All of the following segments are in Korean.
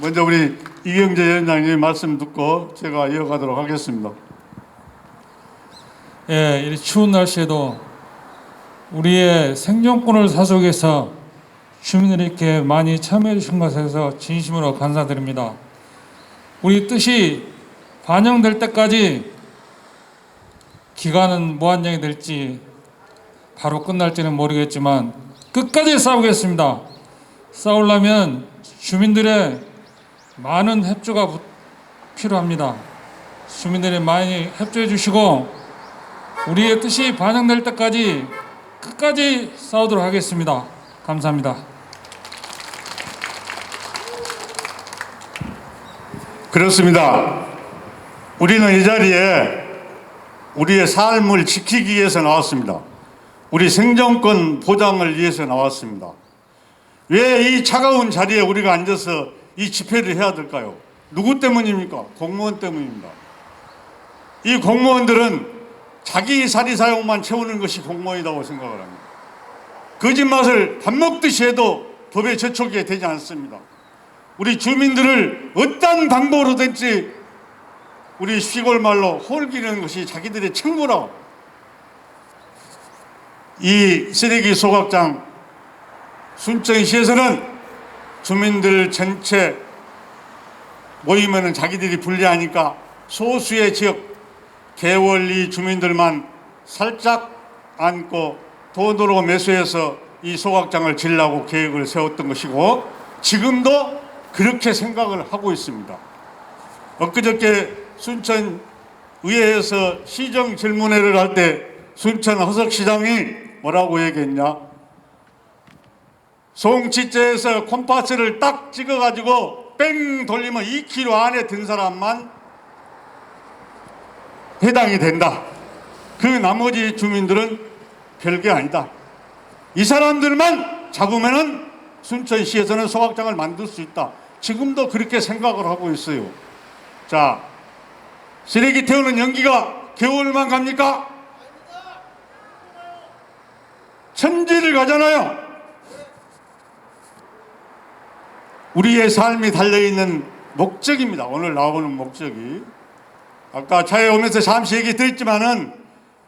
먼저 우리 이경재 위원장님 말씀 듣고 제가 이어가도록 하겠습니다. 예, 이 추운 날씨에도 우리의 생존권을 사속해서 주민들이 이렇게 많이 참여해 주신 것에서 진심으로 감사드립니다. 우리 뜻이 반영될 때까지 기간은 무한정이 될지 바로 끝날지는 모르겠지만 끝까지 싸우겠습니다. 싸우려면 주민들의 많은 협조가 필요합니다. 주민들이 많이 협조해 주시고 우리의 뜻이 반영될 때까지 끝까지 싸우도록 하겠습니다. 감사합니다. 그렇습니다. 우리는 이 자리에 우리의 삶을 지키기 위해서 나왔습니다. 우리 생존권 보장을 위해서 나왔습니다. 왜 이 차가운 자리에 우리가 앉아서 이 집회를 해야 될까요? 누구 때문입니까? 공무원 때문입니다. 이 공무원들은 자기 사리사욕만 채우는 것이 공무원이라고 생각을 합니다. 거짓말을 밥 먹듯이 해도 법에 저촉이 되지 않습니다. 우리 주민들을 어떤 방법으로든지 우리 시골 말로 홀기는 것이 자기들의 책무라. 이 쓰레기 소각장 순천시에서는 주민들 전체 모이면은 자기들이 불리하니까 소수의 지역 개월리 주민들만 살짝 안고 돈으로 매수해서 이 소각장을 지으려고 계획을 세웠던 것이고 지금도 그렇게 생각을 하고 있습니다. 엊그저께 순천의회에서 시정질문회를 할 때 순천 허석시장이 뭐라고 얘기했냐? 송치째에서 콤파스를 딱 찍어가지고 뺑 돌리면 2km 안에 든 사람만 해당이 된다. 그 나머지 주민들은 별게 아니다. 이 사람들만 잡으면은 순천시에서는 소각장을 만들 수 있다. 지금도 그렇게 생각을 하고 있어요. 자, 쓰레기 태우는 연기가 개월만 갑니까? 천지를 가잖아요. 우리의 삶이 달려있는 목적입니다. 오늘 나오는 목적이. 아까 차에 오면서 잠시 얘기 드렸지만은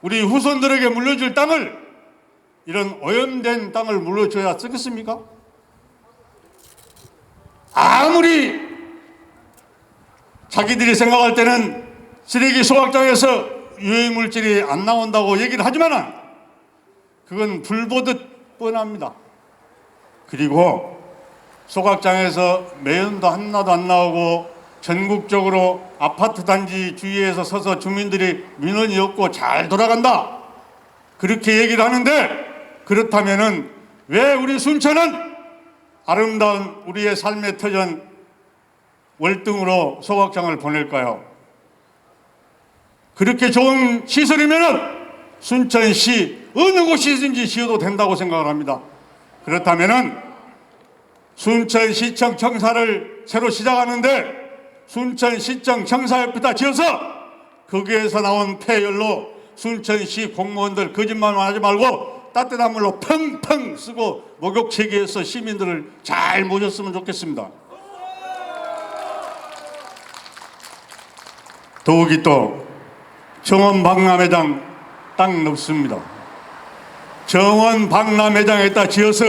우리 후손들에게 물려줄 땅을 이런 오염된 땅을 물려줘야 쓰겠습니까? 아무리 자기들이 생각할 때는 쓰레기 소각장에서 유해물질이 안 나온다고 얘기를 하지만은 그건 불 보듯 뻔합니다. 그리고 소각장에서 매연도 하나도 안 나오고 전국적으로 아파트 단지 주위에서 서서 주민들이 민원이 없고 잘 돌아간다. 그렇게 얘기를 하는데 그렇다면은 왜 우리 순천은 아름다운 우리의 삶의 터전 월등으로 소각장을 보낼까요? 그렇게 좋은 시설이면은 순천시 어느 곳이든지 지어도 된다고 생각을 합니다. 그렇다면은 순천시청 청사를 새로 시작하는데 순천시청 청사옆에다 지어서 거기에서 나온 폐열로 순천시 공무원들 거짓말만 하지 말고 따뜻한 물로 펑펑 쓰고 목욕 체계해서 시민들을 잘 모셨으면 좋겠습니다. 더욱이 또 정원 박람회장 땅 넓습니다. 정원 박람회장에다 지어서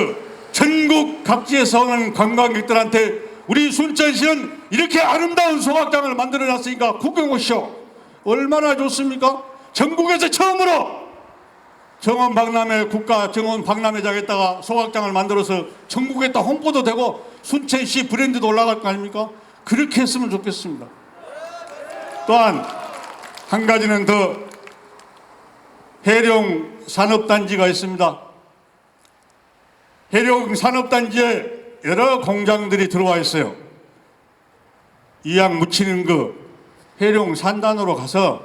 전국 각지에서 오는 관광객들한테 우리 순천시는 이렇게 아름다운 소각장을 만들어놨으니까 구경 오시오. 얼마나 좋습니까? 전국에서 처음으로 정원 박람회 국가 정원 박람회장에다가 소각장을 만들어서 전국에다 홍보도 되고 순천시 브랜드도 올라갈 거 아닙니까? 그렇게 했으면 좋겠습니다. 또한 한 가지는 더 해룡 산업단지가 있습니다. 해룡 산업단지에 여러 공장들이 들어와 있어요. 이약 묻히는 그 해룡 산단으로 가서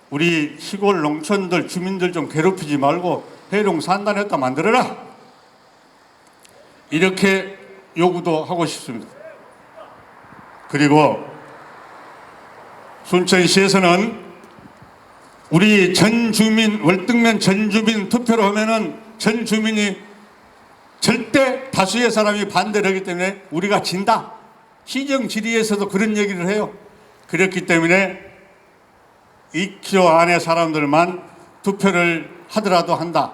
우리 시골 농촌들 주민들 좀 괴롭히지 말고 해룡 산단에다 만들어라. 이렇게 요구도 하고 싶습니다. 그리고 순천시에서는 우리 전 주민 월등면 전 주민 투표를 하면은 전 주민이 절대 다수의 사람이 반대를 하기 때문에 우리가 진다. 시정 질의에서도 그런 얘기를 해요. 그렇기 때문에 2km 안에 사람들만 투표를 하더라도 한다.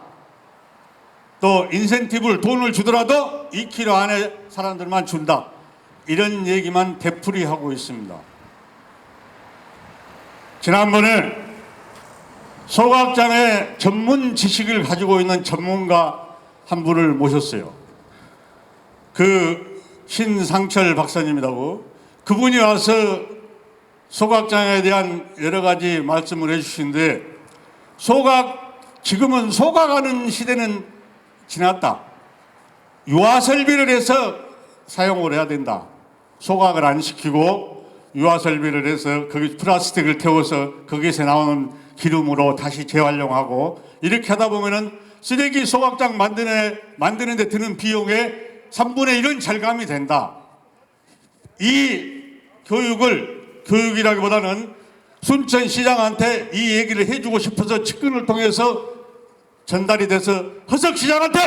또 인센티브를 돈을 주더라도 2km 안에 사람들만 준다. 이런 얘기만 되풀이하고 있습니다. 지난번에 소각장의 전문 지식을 가지고 있는 전문가 한 분을 모셨어요. 그 신상철 박사님이라고, 그분이 와서 소각장에 대한 여러 가지 말씀을 해주시는데, 지금은 소각하는 시대는 지났다. 유화 설비를 해서 사용을 해야 된다. 소각을 안 시키고 유화 설비를 해서 거기 플라스틱을 태워서 거기서 나오는 기름으로 다시 재활용하고, 이렇게 하다 보면은 쓰레기 소각장 만드는 데 드는 비용의 3분의 1은 절감이 된다. 이 교육이라기보다는 순천시장한테 이 얘기를 해주고 싶어서 측근을 통해서 전달이 돼서 허석시장한테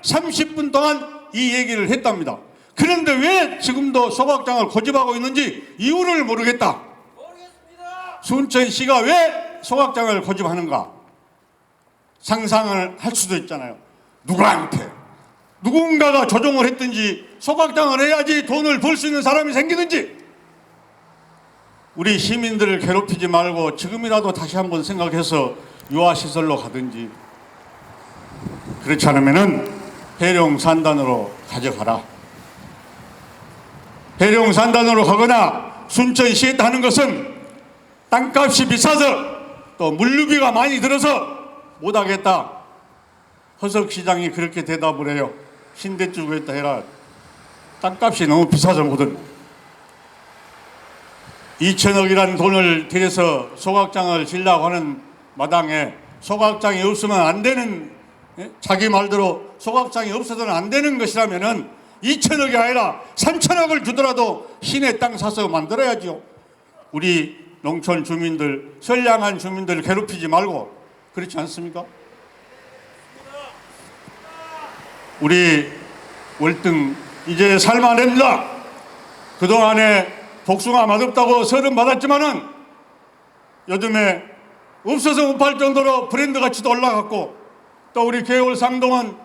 30분 동안 이 얘기를 했답니다. 그런데 왜 지금도 소각장을 고집하고 있는지 이유를 모르겠다. 순천시가 왜 소각장을 고집하는가? 상상을 할 수도 있잖아요. 누군가가 조종을 했든지 소각장을 해야지 돈을 벌 수 있는 사람이 생기든지. 우리 시민들을 괴롭히지 말고 지금이라도 다시 한번 생각해서 유아시설로 가든지, 그렇지 않으면은 해룡산단으로 가져가라. 해룡산단으로 가거나 순천시에 하는 것은 땅값이 비싸서 또 물류비가 많이 들어서 못하겠다. 허석시장이 그렇게 대답을 해요. 신대주고 했다 해라. 땅값이 너무 비싸서 못은. 2천억이라는 돈을 들여서 소각장을 지려고 하는 마당에 소각장이 없으면 안 되는, 자기 말대로 소각장이 없어서는 안 되는 것이라면은 2천억이 아니라 3천억을 주더라도 시내 땅 사서 만들어야죠. 우리 농촌 주민들, 선량한 주민들 괴롭히지 말고. 그렇지 않습니까? 우리 월등 이제 살만합니다. 그동안에 복숭아 맛없다고 서름 받았지만은 요즘에 없어서 못 팔 정도로 브랜드 가치도 올라갔고, 또 우리 개월 상동은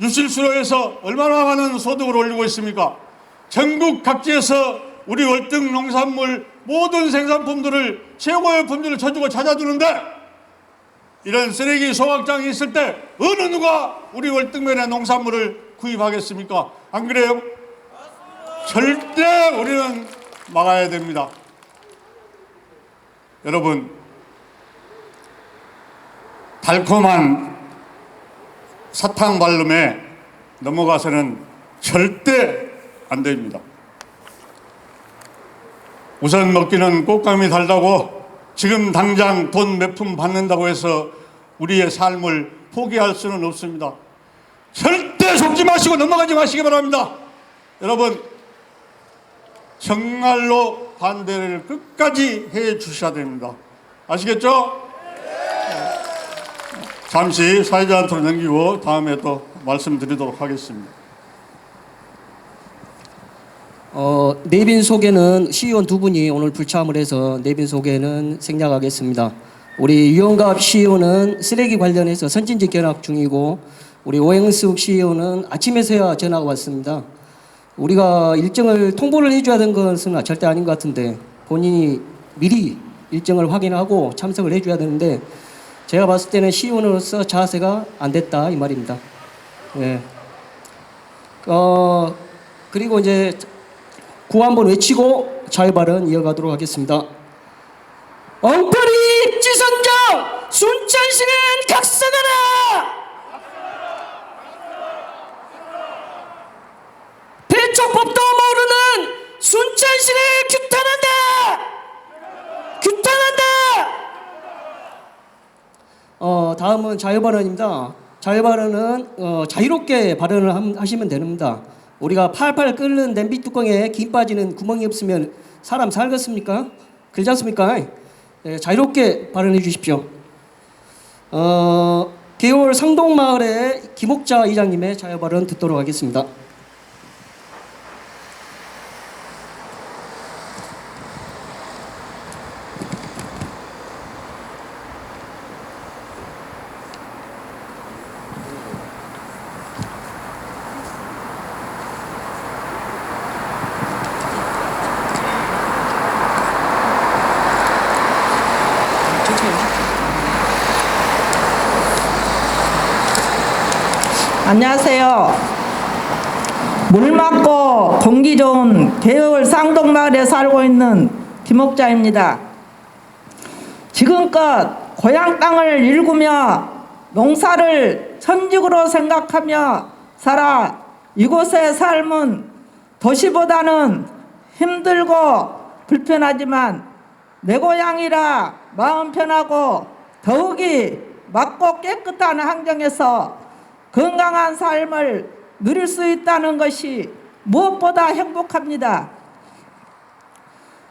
유실수로 해서 얼마나 많은 소득을 올리고 있습니까? 전국 각지에서 우리 월등 농산물 모든 생산품들을, 최고의 품질을 쳐주고 찾아주는데, 이런 쓰레기 소각장이 있을 때 어느 누가 우리 월등면의 농산물을 구입하겠습니까? 안 그래요? 절대 우리는 막아야 됩니다. 여러분, 달콤한 사탕 발름에 넘어가서는 절대 안 됩니다. 우선 먹기는 꽃감이 달다고 지금 당장 돈 몇 푼 받는다고 해서 우리의 삶을 포기할 수는 없습니다. 절대 속지 마시고 넘어가지 마시기 바랍니다. 여러분, 정말로 반대를 끝까지 해 주셔야 됩니다. 아시겠죠? 잠시 사회자한테 넘기고 다음에 또 말씀드리도록 하겠습니다. 내빈 소개는 시의원 두 분이 오늘 불참을 해서 내빈 소개는 생략하겠습니다. 우리 유영갑 시의원은 쓰레기 관련해서 선진직 견학 중이고, 우리 오행숙 시의원은 아침에서야 전화가 왔습니다. 우리가 일정을 통보를 해줘야 되는 것은 절대 아닌 것 같은데 본인이 미리 일정을 확인하고 참석을 해줘야 되는데, 제가 봤을 때는 시의원으로서 자세가 안 됐다 이 말입니다. 예. 그리고 이제 구호 한번 외치고 자유 발언 이어가도록 하겠습니다. 엉터리 입지선정 순천시는 각성하라! 배척법도 모르는 순천시를 규탄한다! 다음은 자유 발언입니다. 자유 발언은 자유롭게 발언을 하시면 됩니다. 우리가 팔팔 끓는 냄비 뚜껑에 김 빠지는 구멍이 없으면 사람 살겠습니까? 그렇지 않습니까? 자유롭게 발언해 주십시오. 개월 상동마을의 김옥자 이장님의 자유 발언 듣도록 하겠습니다. 안녕하세요. 물 맑고 공기 좋은 개월 쌍동마을에 살고 있는 김옥자입니다. 지금껏 고향 땅을 일구며 농사를 천직으로 생각하며 살아 이곳의 삶은 도시보다는 힘들고 불편하지만 내 고향이라 마음 편하고 더욱이 맑고 깨끗한 환경에서 건강한 삶을 누릴 수 있다는 것이 무엇보다 행복합니다.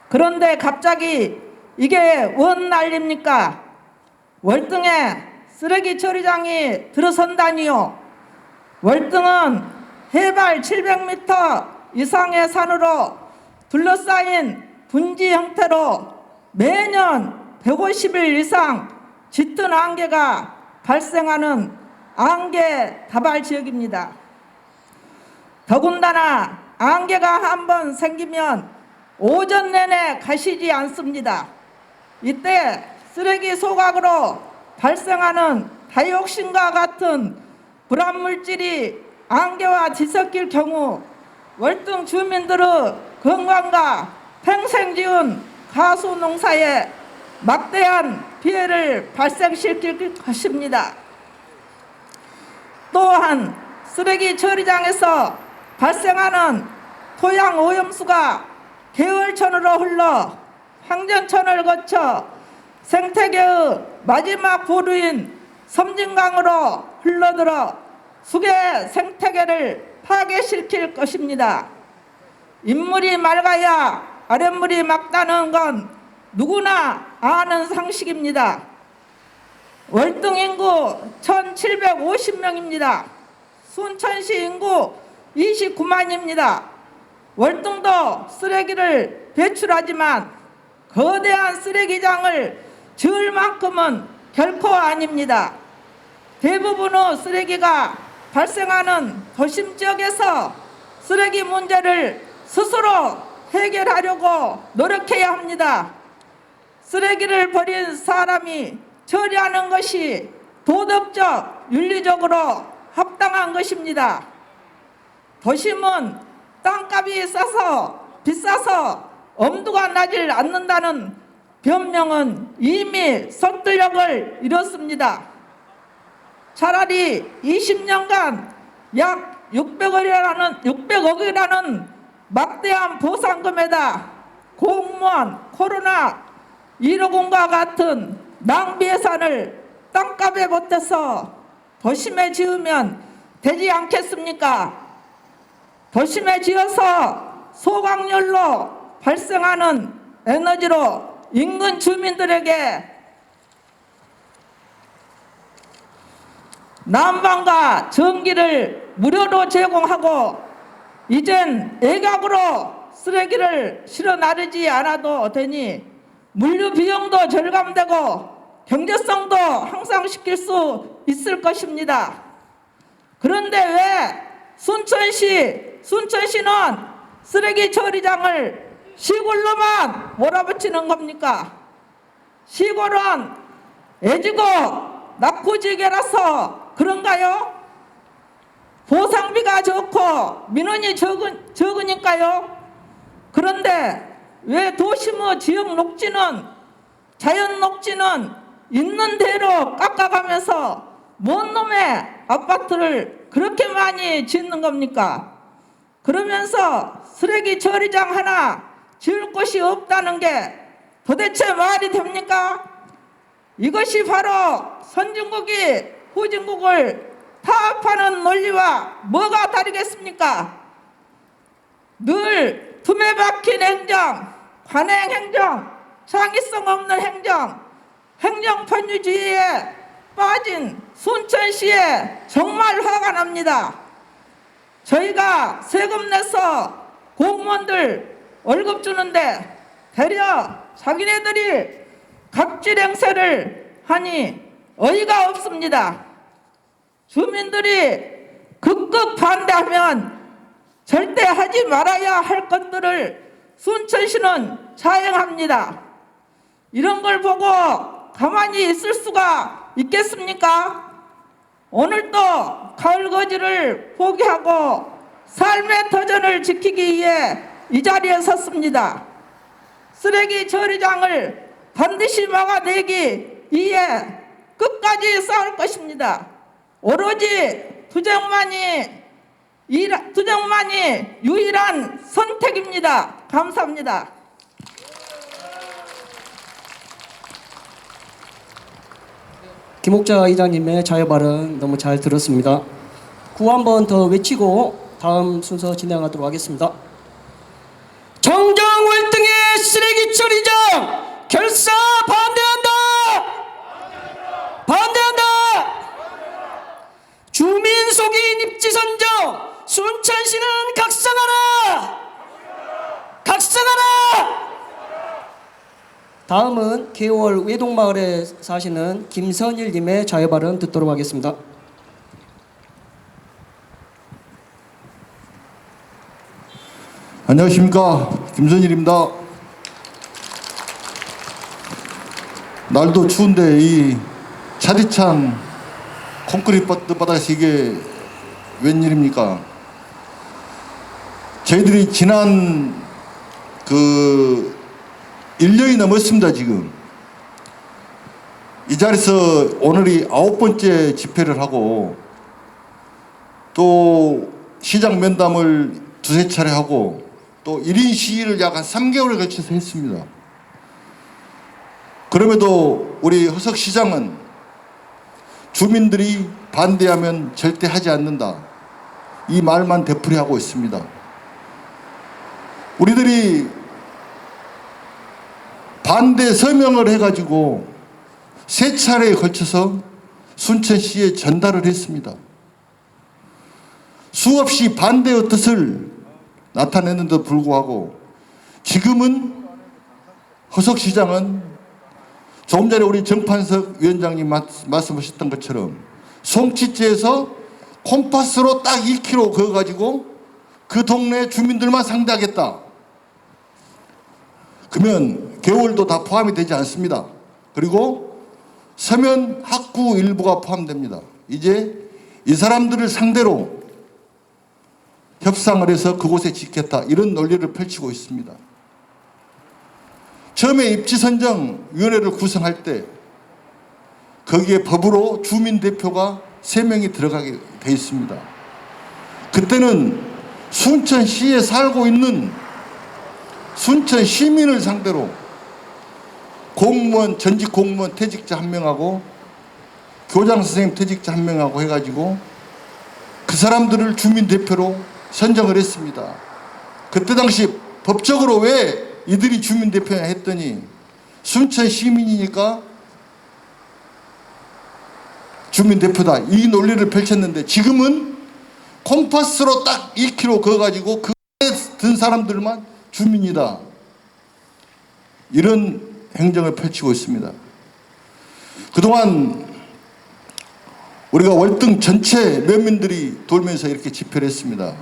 그런데 갑자기 이게 원 난립니까? 월등에 쓰레기 처리장이 들어선다니요. 월등은 해발 700m 이상의 산으로 둘러싸인 분지 형태로 매년 150일 이상 짙은 안개가 발생하는 안개 다발 지역입니다. 더군다나 안개가 한번 생기면 오전 내내 가시지 않습니다. 이때 쓰레기 소각으로 발생하는 다이옥신과 같은 불합물질이 안개와 뒤섞일 경우 월등 주민들의 건강과 평생 지은 가수 농사에 막대한 피해를 발생시킬 것입니다. 또한 쓰레기 처리장에서 발생하는 토양 오염수가 개울천으로 흘러 황전천을 거쳐 생태계의 마지막 보루인 섬진강으로 흘러들어 수계 생태계를 파괴시킬 것입니다. 인물이 맑아야 아랫물이 맑다는 건 누구나 아는 상식입니다. 월등 인구 1750명입니다. 순천시 인구 29만입니다. 월등도 쓰레기를 배출하지만 거대한 쓰레기장을 지을 만큼은 결코 아닙니다. 대부분의 쓰레기가 발생하는 도심 지역에서 쓰레기 문제를 스스로 해결하려고 노력해야 합니다. 쓰레기를 버린 사람이 처리하는 것이 도덕적, 윤리적으로 합당한 것입니다. 도심은 땅값이 비싸서 엄두가 나질 않는다는 변명은 이미 설득력을 잃었습니다. 차라리 20년간 약 600억이라는 막대한 보상금에다 공무원, 코로나, 150과 같은 낭비 예산을 땅값에 보태서 도심에 지으면 되지 않겠습니까? 도심에 지어서 소각열로 발생하는 에너지로 인근 주민들에게 난방과 전기를 무료로 제공하고 이젠 애각으로 쓰레기를 실어 나르지 않아도 되니 물류 비용도 절감되고 경제성도 향상시킬 수 있을 것입니다. 그런데 왜 순천시는 쓰레기 처리장을 시골로만 몰아붙이는 겁니까? 시골은 애지고 낙후지계라서 그런가요? 보상비가 적고 민원이 적으니까요? 그런데 왜 도심의 지역 녹지는 자연 녹지는 있는 대로 깎아가면서 뭔 놈의 아파트를 그렇게 많이 짓는 겁니까? 그러면서 쓰레기 처리장 하나 지을 곳이 없다는 게 도대체 말이 됩니까? 이것이 바로 선진국이 후진국을 타협하는 논리와 뭐가 다르겠습니까? 늘 틈에 박힌 행정, 관행 행정, 창의성 없는 행정, 행정 편의주의에 빠진 순천시에 정말 화가 납니다. 저희가 세금 내서 공무원들 월급 주는데 되려 자기네들이 갑질 행세를 하니 어이가 없습니다. 주민들이 극극 반대하면 절대 하지 말아야 할 것들을 순천시는 자행합니다. 이런 걸 보고 가만히 있을 수가 있겠습니까? 오늘도 가을거지를 포기하고 삶의 터전을 지키기 위해 이 자리에 섰습니다. 쓰레기 처리장을 반드시 막아내기 위해 끝까지 싸울 것입니다. 오로지 투쟁만이 유일한 선택입니다. 감사합니다. 김옥자 의장님의 자유 발언 너무 잘 들었습니다. 구호 한 번 더 외치고 다음 순서 진행하도록 하겠습니다. 정정 월등의 쓰레기 처리장 결사 반대한다! 반대한다! 주민 속인 입지 선정 순천시는 각성하라! 각성하라! 다음은 개월 외동마을에 사시는 김선일님의 자유 발언 듣도록 하겠습니다. 안녕하십니까, 김선일입니다. 날도 추운데 이 차디찬 콘크리트 바닥에서 이게 웬일입니까? 저희들이 지난 1년이 넘었습니다. 지금 이 자리에서 오늘이 9번째 집회를 하고 또 시장 면담을 두세 차례 하고 또 1인 시위를 약 한 3개월에 걸쳐서 했습니다. 그럼에도 우리 허석시장은 주민들이 반대하면 절대 하지 않는다, 이 말만 되풀이하고 있습니다. 우리들이 반대 서명을 해가지고 3차례에 걸쳐서 순천시에 전달을 했습니다. 수없이 반대의 뜻을 나타냈는데도 불구하고 지금은 허석시장은 조금 전에 우리 정판석 위원장님 말씀하셨던 것처럼 송치제에서 콤파스로 딱 2km 그어가지고 그 동네 주민들만 상대하겠다. 그러면 개월도 다 포함이 되지 않습니다. 그리고 서면 학구 일부가 포함됩니다. 이제 이 사람들을 상대로 협상을 해서 그곳에 짓겠다, 이런 논리를 펼치고 있습니다. 처음에 입지선정위원회를 구성할 때 거기에 법으로 주민대표가 3명이 들어가게 돼 있습니다. 그때는 순천시에 살고 있는 순천 시민을 상대로 공무원, 전직 공무원 퇴직자 1명하고 교장 선생님 퇴직자 1명하고 해가지고 그 사람들을 주민대표로 선정을 했습니다. 그때 당시 법적으로 왜 이들이 주민대표냐 했더니 순천 시민이니까 주민대표다, 이 논리를 펼쳤는데 지금은 콤파스로 딱 2km 그어가지고 그에 든 사람들만 주민이다, 이런 행정을 펼치고 있습니다. 그동안 우리가 월등 전체 면민들이 돌면서 이렇게 집회를 했습니다.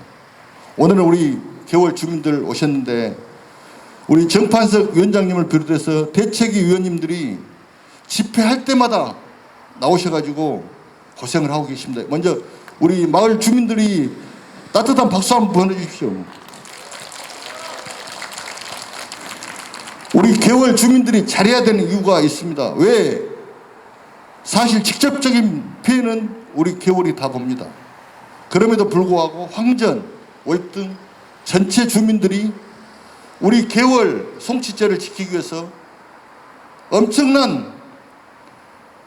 오늘은 우리 개월 주민들 오셨는데 우리 정판석 위원장님을 비롯해서 대책위 위원님들이 집회할 때마다 나오셔가지고 고생을 하고 계십니다. 먼저 우리 마을 주민들이 따뜻한 박수 한번 보내주십시오. 우리 개월 주민들이 잘해야 되는 이유가 있습니다. 왜? 사실 직접적인 피해는 우리 개월이 다 봅니다. 그럼에도 불구하고 황전, 월등 전체 주민들이 우리 개월 송치제를 지키기 위해서 엄청난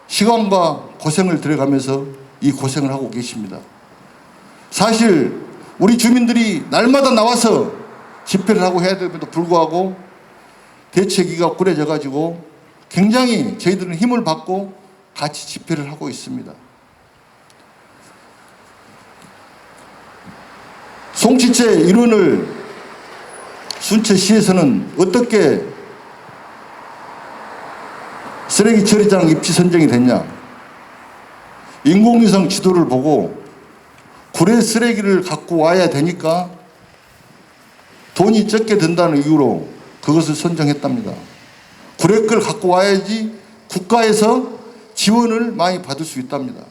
시간과 고생을 들여가면서 이 고생을 하고 계십니다. 사실 우리 주민들이 날마다 나와서 집회를 하고 해야 됨에도 불구하고 대책위가 꾸려져 가지고 굉장히 저희들은 힘을 받고 같이 집회를 하고 있습니다. 송치제 일원을 순천시에서는 어떻게 쓰레기 처리장 입지 선정이 됐냐? 인공위성 지도를 보고 구례 쓰레기를 갖고 와야 되니까 돈이 적게 든다는 이유로 그것을 선정했답니다. 구례 걸 갖고 와야지 국가에서 지원을 많이 받을 수 있답니다.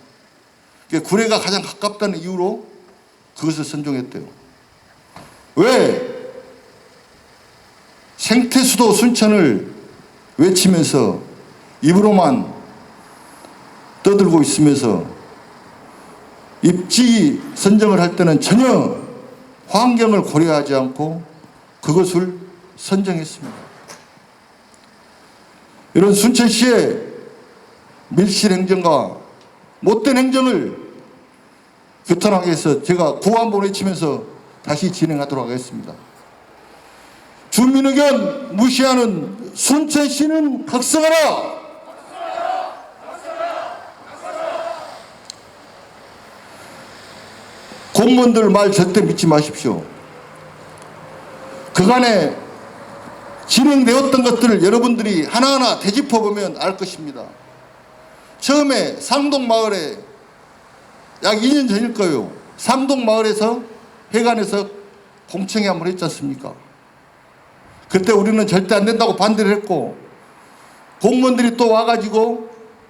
그러니까 구례가 가장 가깝다는 이유로 그것을 선정했대요. 왜 생태수도 순천을 외치면서 입으로만 떠들고 있으면서 입지 선정을 할 때는 전혀 환경을 고려하지 않고 그것을 선정했습니다. 이런 순천시의 밀실행정과 못된 행정을 규탄하기 위해서 제가 구호 한번 외치면서 다시 진행하도록 하겠습니다. 주민 의견 무시하는 순천시는 각성하라! 공무원들 말 절대 믿지 마십시오. 그간에 진행되었던 것들을 여러분들이 하나하나 되짚어보면 알 것입니다. 처음에 상동마을에 약 2년 전일 거예요. 상동마을에서 회관에서 공청회 한번 했지 않습니까? 그때 우리는 절대 안 된다고 반대를 했고 공무원들이 또 와가지고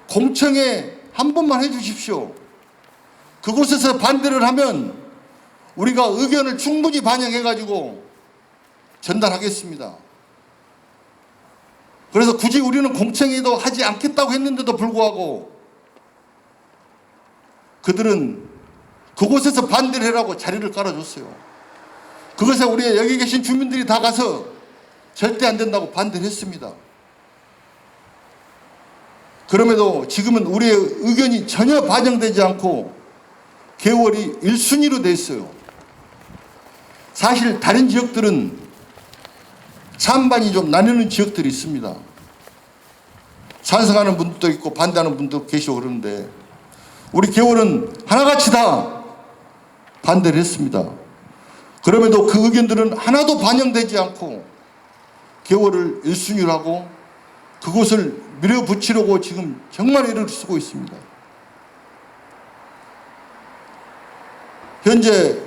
공청회 한 번만 해주십시오. 그곳에서 반대를 하면 우리가 의견을 충분히 반영해가지고 전달하겠습니다. 그래서 굳이 우리는 공청회도 하지 않겠다고 했는데도 불구하고 그들은 그곳에서 반대를 하라고 자리를 깔아줬어요. 그것에 우리 여기 계신 주민들이 다 가서 절대 안 된다고 반대를 했습니다. 그럼에도 지금은 우리의 의견이 전혀 반영되지 않고 개월이 1순위로 돼 있어요. 사실 다른 지역들은 찬반이 좀 나뉘는 지역들이 있습니다. 찬성하는 분도 있고 반대하는 분도 계시고 그러는데 우리 개월은 하나같이 다 반대를 했습니다. 그럼에도 그 의견들은 하나도 반영되지 않고 개월을 1순위로 하고 그곳을 밀어붙이려고 지금 정말 애를 쓰고 있습니다. 현재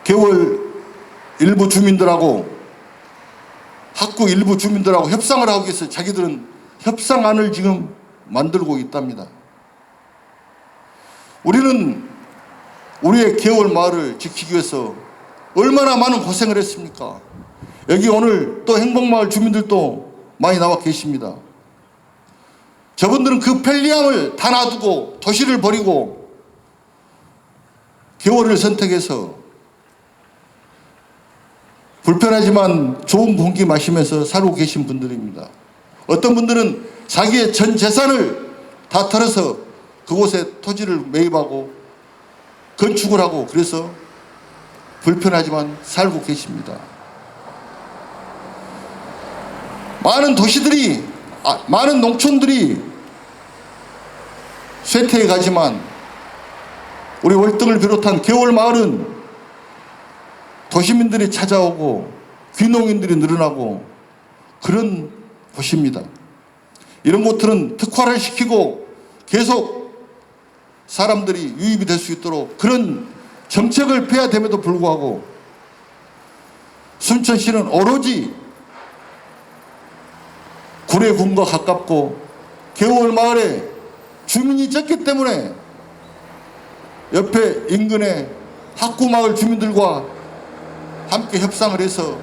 개월 일부 주민들하고 학구 일부 주민들하고 협상을 하기 위해서 자기들은 협상안을 지금 만들고 있답니다. 우리는 우리의 개월 마을을 지키기 위해서 얼마나 많은 고생을 했습니까? 여기 오늘 또 행복마을 주민들도 많이 나와 계십니다. 저분들은 그 편리함을 다 놔두고 도시를 버리고 개월을 선택해서 불편하지만 좋은 공기 마시면서 살고 계신 분들입니다. 어떤 분들은 자기의 전 재산을 다 털어서 그곳에 토지를 매입하고 건축을 하고 그래서 불편하지만 살고 계십니다. 많은 도시들이 많은 농촌들이 쇠퇴해 가지만 우리 월등을 비롯한 개월마을은 도시민들이 찾아오고 귀농인들이 늘어나고 그런 곳입니다. 이런 곳들은 특화를 시키고 계속 사람들이 유입이 될 수 있도록 그런 정책을 펴야 됨에도 불구하고 순천시는 오로지 구례군과 가깝고 개월마을에 주민이 적기 때문에 옆에 인근의 학구마을 주민들과 함께 협상을 해서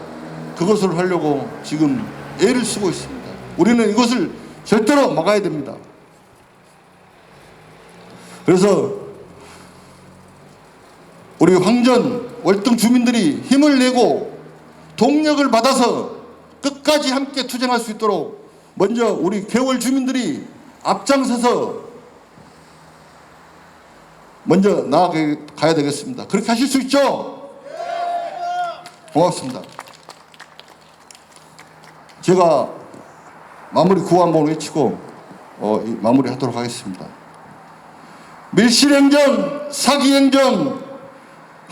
그것을 하려고 지금 애를 쓰고 있습니다. 우리는 이것을 절대로 막아야 됩니다. 그래서 우리 황전 월등 주민들이 힘을 내고 동력을 받아서 끝까지 함께 투쟁할 수 있도록 먼저 우리 개월 주민들이 앞장서서 먼저 나아가야 되겠습니다. 그렇게 하실 수 있죠? 고맙습니다. 제가 마무리 구호 한번 외치고 마무리하도록 하겠습니다. 밀실행정, 사기행정,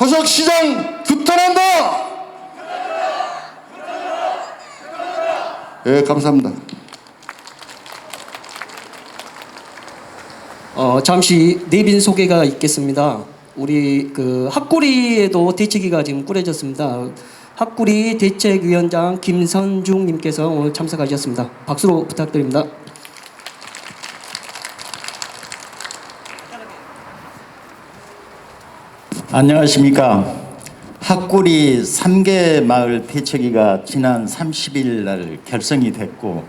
허석시장 규탄한다! 예, 감사합니다. 잠시 내빈 소개가 있겠습니다. 우리 그 학구리에도 대책위가 지금 꾸려졌습니다. 학구리 대책위원장 김선중님께서 오늘 참석하셨습니다. 박수로 부탁드립니다. 안녕하십니까. 학구리 3개 마을 대책위가 지난 30일 날 결성이 됐고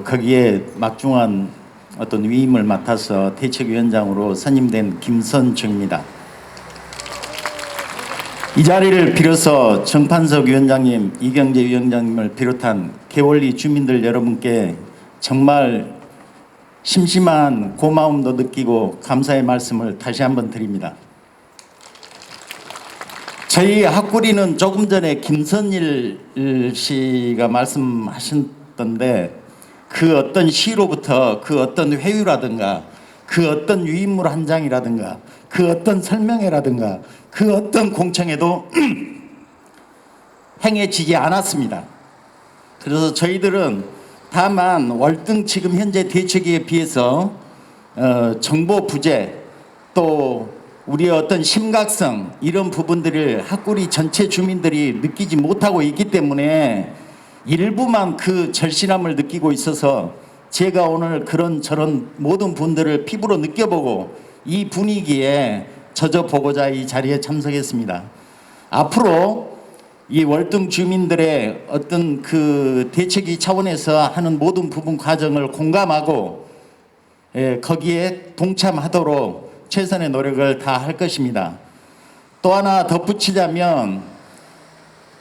거기에 막중한 어떤 위임을 맡아서 대책위원장으로 선임된 김선중입니다. 이 자리를 빌어서 정판석 위원장님, 이경재 위원장님을 비롯한 개월리 주민들 여러분께 정말 심심한 고마움도 느끼고 감사의 말씀을 다시 한번 드립니다. 저희 학구리는 조금 전에 김선일 씨가 말씀하셨던데 그 어떤 시로부터 그 어떤 회유라든가 그 어떤 유인물 한 장이라든가 그 어떤 설명회라든가 그 어떤 공청회도 행해지지 않았습니다. 그래서 저희들은 다만 월등 지금 현재 대책위에 비해서 정보 부재 또 우리의 어떤 심각성 이런 부분들을 학구리 전체 주민들이 느끼지 못하고 있기 때문에 일부만 그 절실함을 느끼고 있어서 제가 오늘 그런 저런 모든 분들을 피부로 느껴보고 이 분위기에 젖어보고자 이 자리에 참석했습니다. 앞으로 이 월등 주민들의 어떤 그 대책위 차원에서 하는 모든 부분 과정을 공감하고 거기에 동참하도록 최선의 노력을 다할 것입니다. 또 하나 덧붙이자면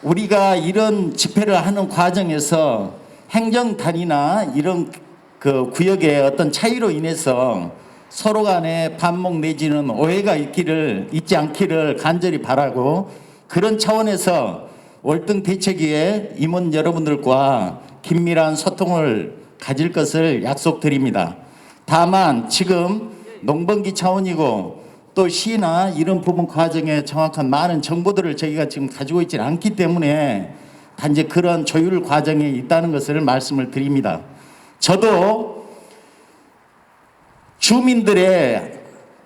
우리가 이런 집회를 하는 과정에서 행정단이나 이런 그 구역의 어떤 차이로 인해서 서로 간에 반목 내지는 오해가 있지 않기를 간절히 바라고 그런 차원에서 월등 대책위의 임원 여러분들과 긴밀한 소통을 가질 것을 약속드립니다. 다만 지금 농번기 차원이고 또 시나 이런 부분 과정에 정확한 많은 정보들을 저희가 지금 가지고 있지는 않기 때문에 단지 그런 조율 과정에 있다는 것을 말씀을 드립니다. 저도 주민들의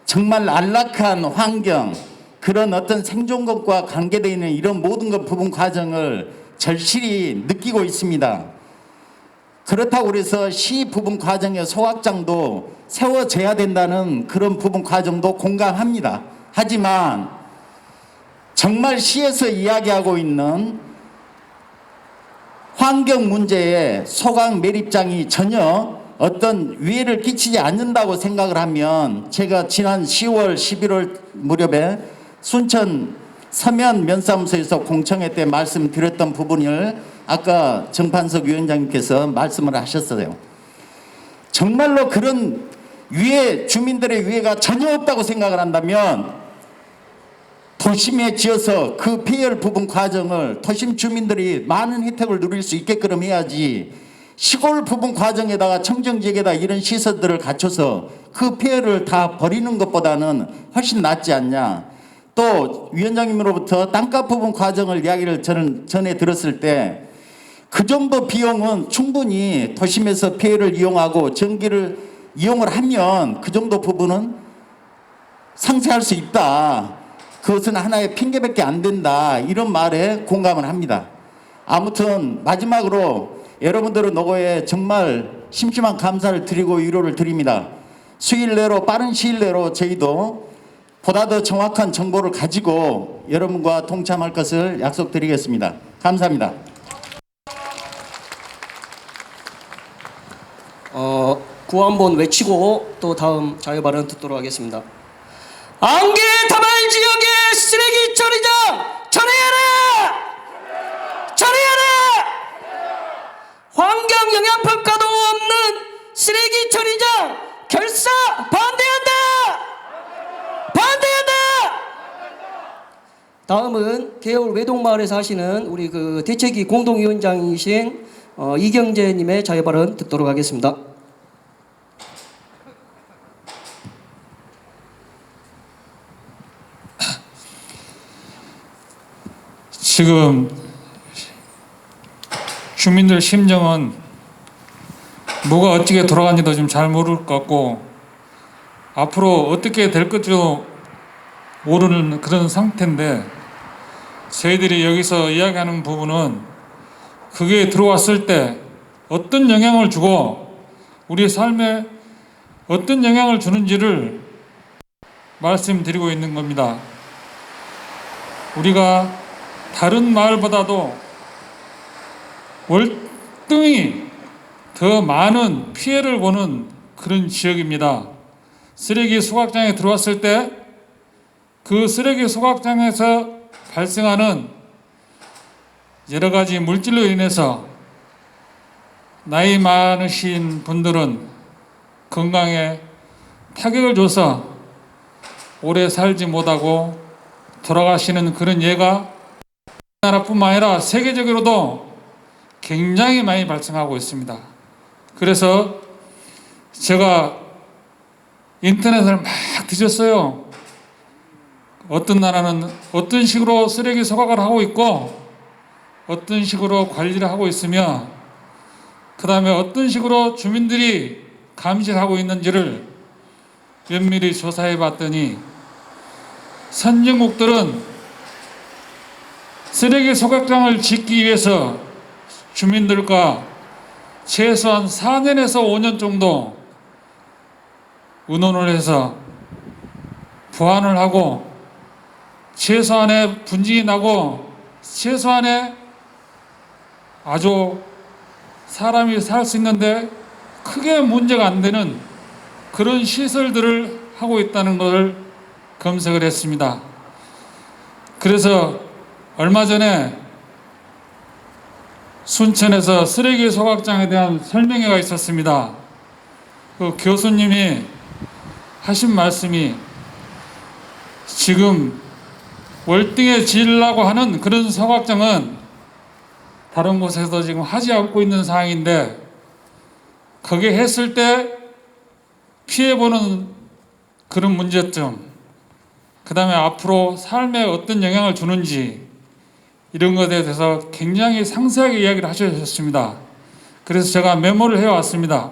정말 안락한 환경 그런 어떤 생존권과 관계되어 있는 이런 모든 것 부분 과정을 절실히 느끼고 있습니다. 그렇다고 해서 시 부분 과정의 소확장도 세워져야 된다는 그런 부분 과정도 공감합니다. 하지만 정말 시에서 이야기하고 있는 환경 문제에 소강 매립장이 전혀 어떤 위해를 끼치지 않는다고 생각을 하면 제가 지난 10월, 11월 무렵에 순천 서면 면사무소에서 공청회 때 말씀드렸던 부분을 아까 정판석 위원장님께서 말씀을 하셨어요. 정말로 그런 위해 주민들의 위해가 전혀 없다고 생각을 한다면 도심에 지어서 그 폐열 부분 과정을 도심 주민들이 많은 혜택을 누릴 수 있게끔 해야지 시골 부분 과정에다가 청정지역에다 이런 시설들을 갖춰서 그 폐열을 다 버리는 것보다는 훨씬 낫지 않냐. 또 위원장님으로부터 땅값 부분 과정을 이야기를 저는 전에 들었을 때 그 정도 비용은 충분히 도심에서 폐열을 이용하고 전기를 이용을 하면 그 정도 부분은 상쇄할 수 있다. 그것은 하나의 핑계밖에 안 된다. 이런 말에 공감을 합니다. 아무튼 마지막으로 여러분들의 노고에 정말 심심한 감사를 드리고 위로를 드립니다. 수일 내로 빠른 시일 내로 저희도 보다 더 정확한 정보를 가지고 여러분과 동참할 것을 약속드리겠습니다. 감사합니다. 구호 한번 외치고 또 다음 자유 발언 듣도록 하겠습니다. 안개 다발 지역의 쓰레기 처리장 철회하라! 철회하라! 환경 영향 평가도 없는 쓰레기 처리장 결사 반대한다! 반대한다! 다음은 개월 외동마을에서 하시는 우리 그 대책위 공동위원장이신 이경재님의 자유 발언 듣도록 하겠습니다. 지금 주민들 심정은 뭐가 어떻게 돌아가는지도 좀 잘 모를 것 같고 앞으로 어떻게 될 것도 모르는 그런 상태인데 저희들이 여기서 이야기하는 부분은 그게 들어왔을 때 어떤 영향을 주고 우리 삶에 어떤 영향을 주는지를 말씀드리고 있는 겁니다. 우리가 다른 마을보다도 월등히 더 많은 피해를 보는 그런 지역입니다. 쓰레기 소각장에 들어왔을 때 그 쓰레기 소각장에서 발생하는 여러 가지 물질로 인해서 나이 많으신 분들은 건강에 타격을 줘서 오래 살지 못하고 돌아가시는 그런 예가 우리나라뿐만 아니라 세계적으로도 굉장히 많이 발생하고 있습니다. 그래서 제가 인터넷을 막 뒤졌어요. 어떤 나라는 어떤 식으로 쓰레기 소각을 하고 있고 어떤 식으로 관리를 하고 있으며 그 다음에 어떤 식으로 주민들이 감시를 하고 있는지를 면밀히 조사해 봤더니 선진국들은 쓰레기 소각장을 짓기 위해서 주민들과 최소한 4년에서 5년 정도 의논을 해서 보완을 하고 최소한의 분진이 나고 최소한의 아주 사람이 살 수 있는데 크게 문제가 안 되는 그런 시설들을 하고 있다는 것을 검색을 했습니다. 그래서 얼마 전에 순천에서 쓰레기 소각장에 대한 설명회가 있었습니다. 그 교수님이 하신 말씀이 지금 월등에 지으려고 하는 그런 소각장은 다른 곳에서 지금 하지 않고 있는 상황인데 거기에 했을 때 피해보는 그런 문제점, 그 다음에 앞으로 삶에 어떤 영향을 주는지 이런 것에 대해서 굉장히 상세하게 이야기를 하셨습니다. 그래서 제가 메모를 해왔습니다.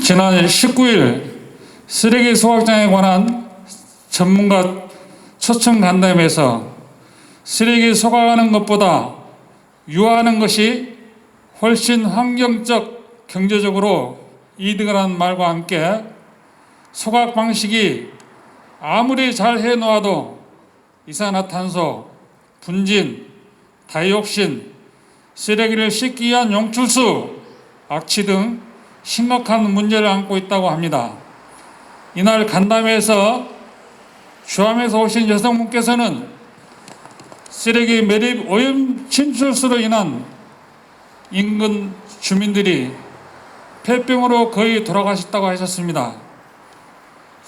지난 19일 쓰레기 소각장에 관한 전문가 초청 간담회에서 쓰레기 소각하는 것보다 유화하는 것이 훨씬 환경적, 경제적으로 이득이라는 말과 함께 소각 방식이 아무리 잘 해놓아도 이산화탄소, 분진, 다이옥신, 쓰레기를 씻기 위한 용출수, 악취 등 심각한 문제를 안고 있다고 합니다. 이날 간담회에서 주암에서 오신 여성분께서는 쓰레기 매립 오염 침출수로 인한 인근 주민들이 폐병으로 거의 돌아가셨다고 하셨습니다.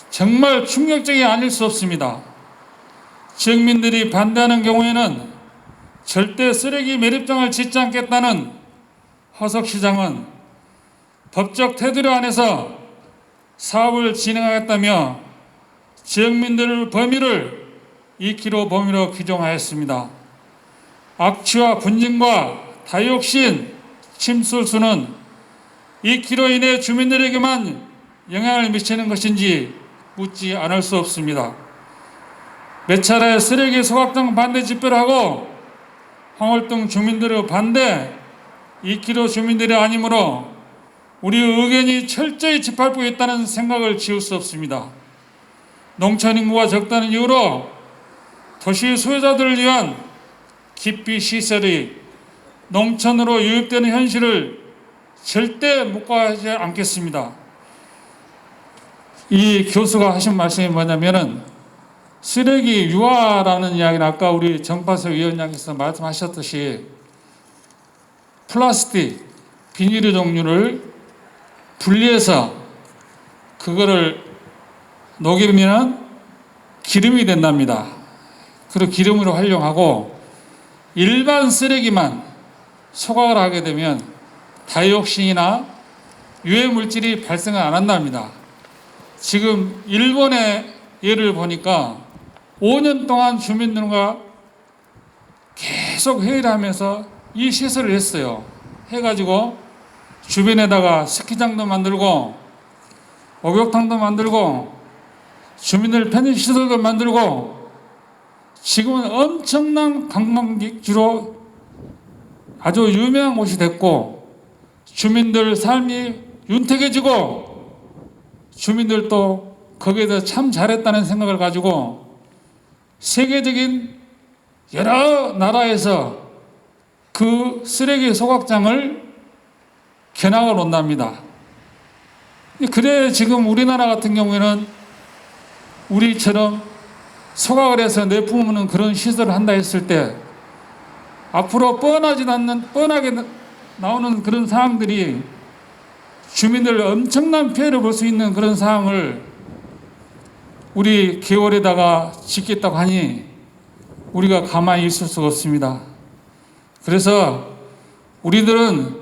정말 충격적이 아닐 수 없습니다. 지역민들이 반대하는 경우에는 절대 쓰레기 매립장을 짓지 않겠다는 허석 시장은 법적 테두리 안에서 사업을 진행하겠다며 지역민들 범위를 2km 범위로 규정하였습니다. 악취와 분진과 다이옥신 침술수는 2km 이내 주민들에게만 영향을 미치는 것인지 묻지 않을 수 없습니다. 몇 차례 쓰레기 소각장 반대 집회를 하고 황홀동 주민들의 반대 2km 주민들이 아니므로 우리 의견이 철저히 짓밟고 있다는 생각을 지울 수 없습니다. 농촌 인구가 적다는 이유로 도시 소유자들을 위한 기피 시설이 농촌으로 유입되는 현실을 절대 묵과하지 않겠습니다. 이 교수가 하신 말씀이 뭐냐면은 쓰레기 유화라는 이야기는 아까 우리 정파석 위원장께서 말씀하셨듯이 플라스틱, 비닐 종류를 분리해서 그거를 녹이면 기름이 된답니다. 그리고 기름으로 활용하고 일반 쓰레기만 소각을 하게 되면 다이옥신이나 유해 물질이 발생을 안 한답니다. 지금 일본의 예를 보니까 5년 동안 주민들과 계속 회의를 하면서 이 시설을 했어요. 해가지고 주변에다가 스키장도 만들고 목욕탕도 만들고 주민들 편의시설도 만들고 지금은 엄청난 관광객지로 아주 유명한 곳이 됐고 주민들 삶이 윤택해지고 주민들도 거기에 대해서 참 잘했다는 생각을 가지고 세계적인 여러 나라에서 그 쓰레기 소각장을 견학을 온답니다. 그래 지금 우리나라 같은 경우에는 우리처럼 소각을 해서 내뿜는 그런 시설을 한다 했을 때 앞으로 뻔하게 나오는 그런 상황들이 주민들 엄청난 피해를 볼 수 있는 그런 상황을 우리 개월에다가 짓겠다고 하니 우리가 가만히 있을 수가 없습니다. 그래서 우리들은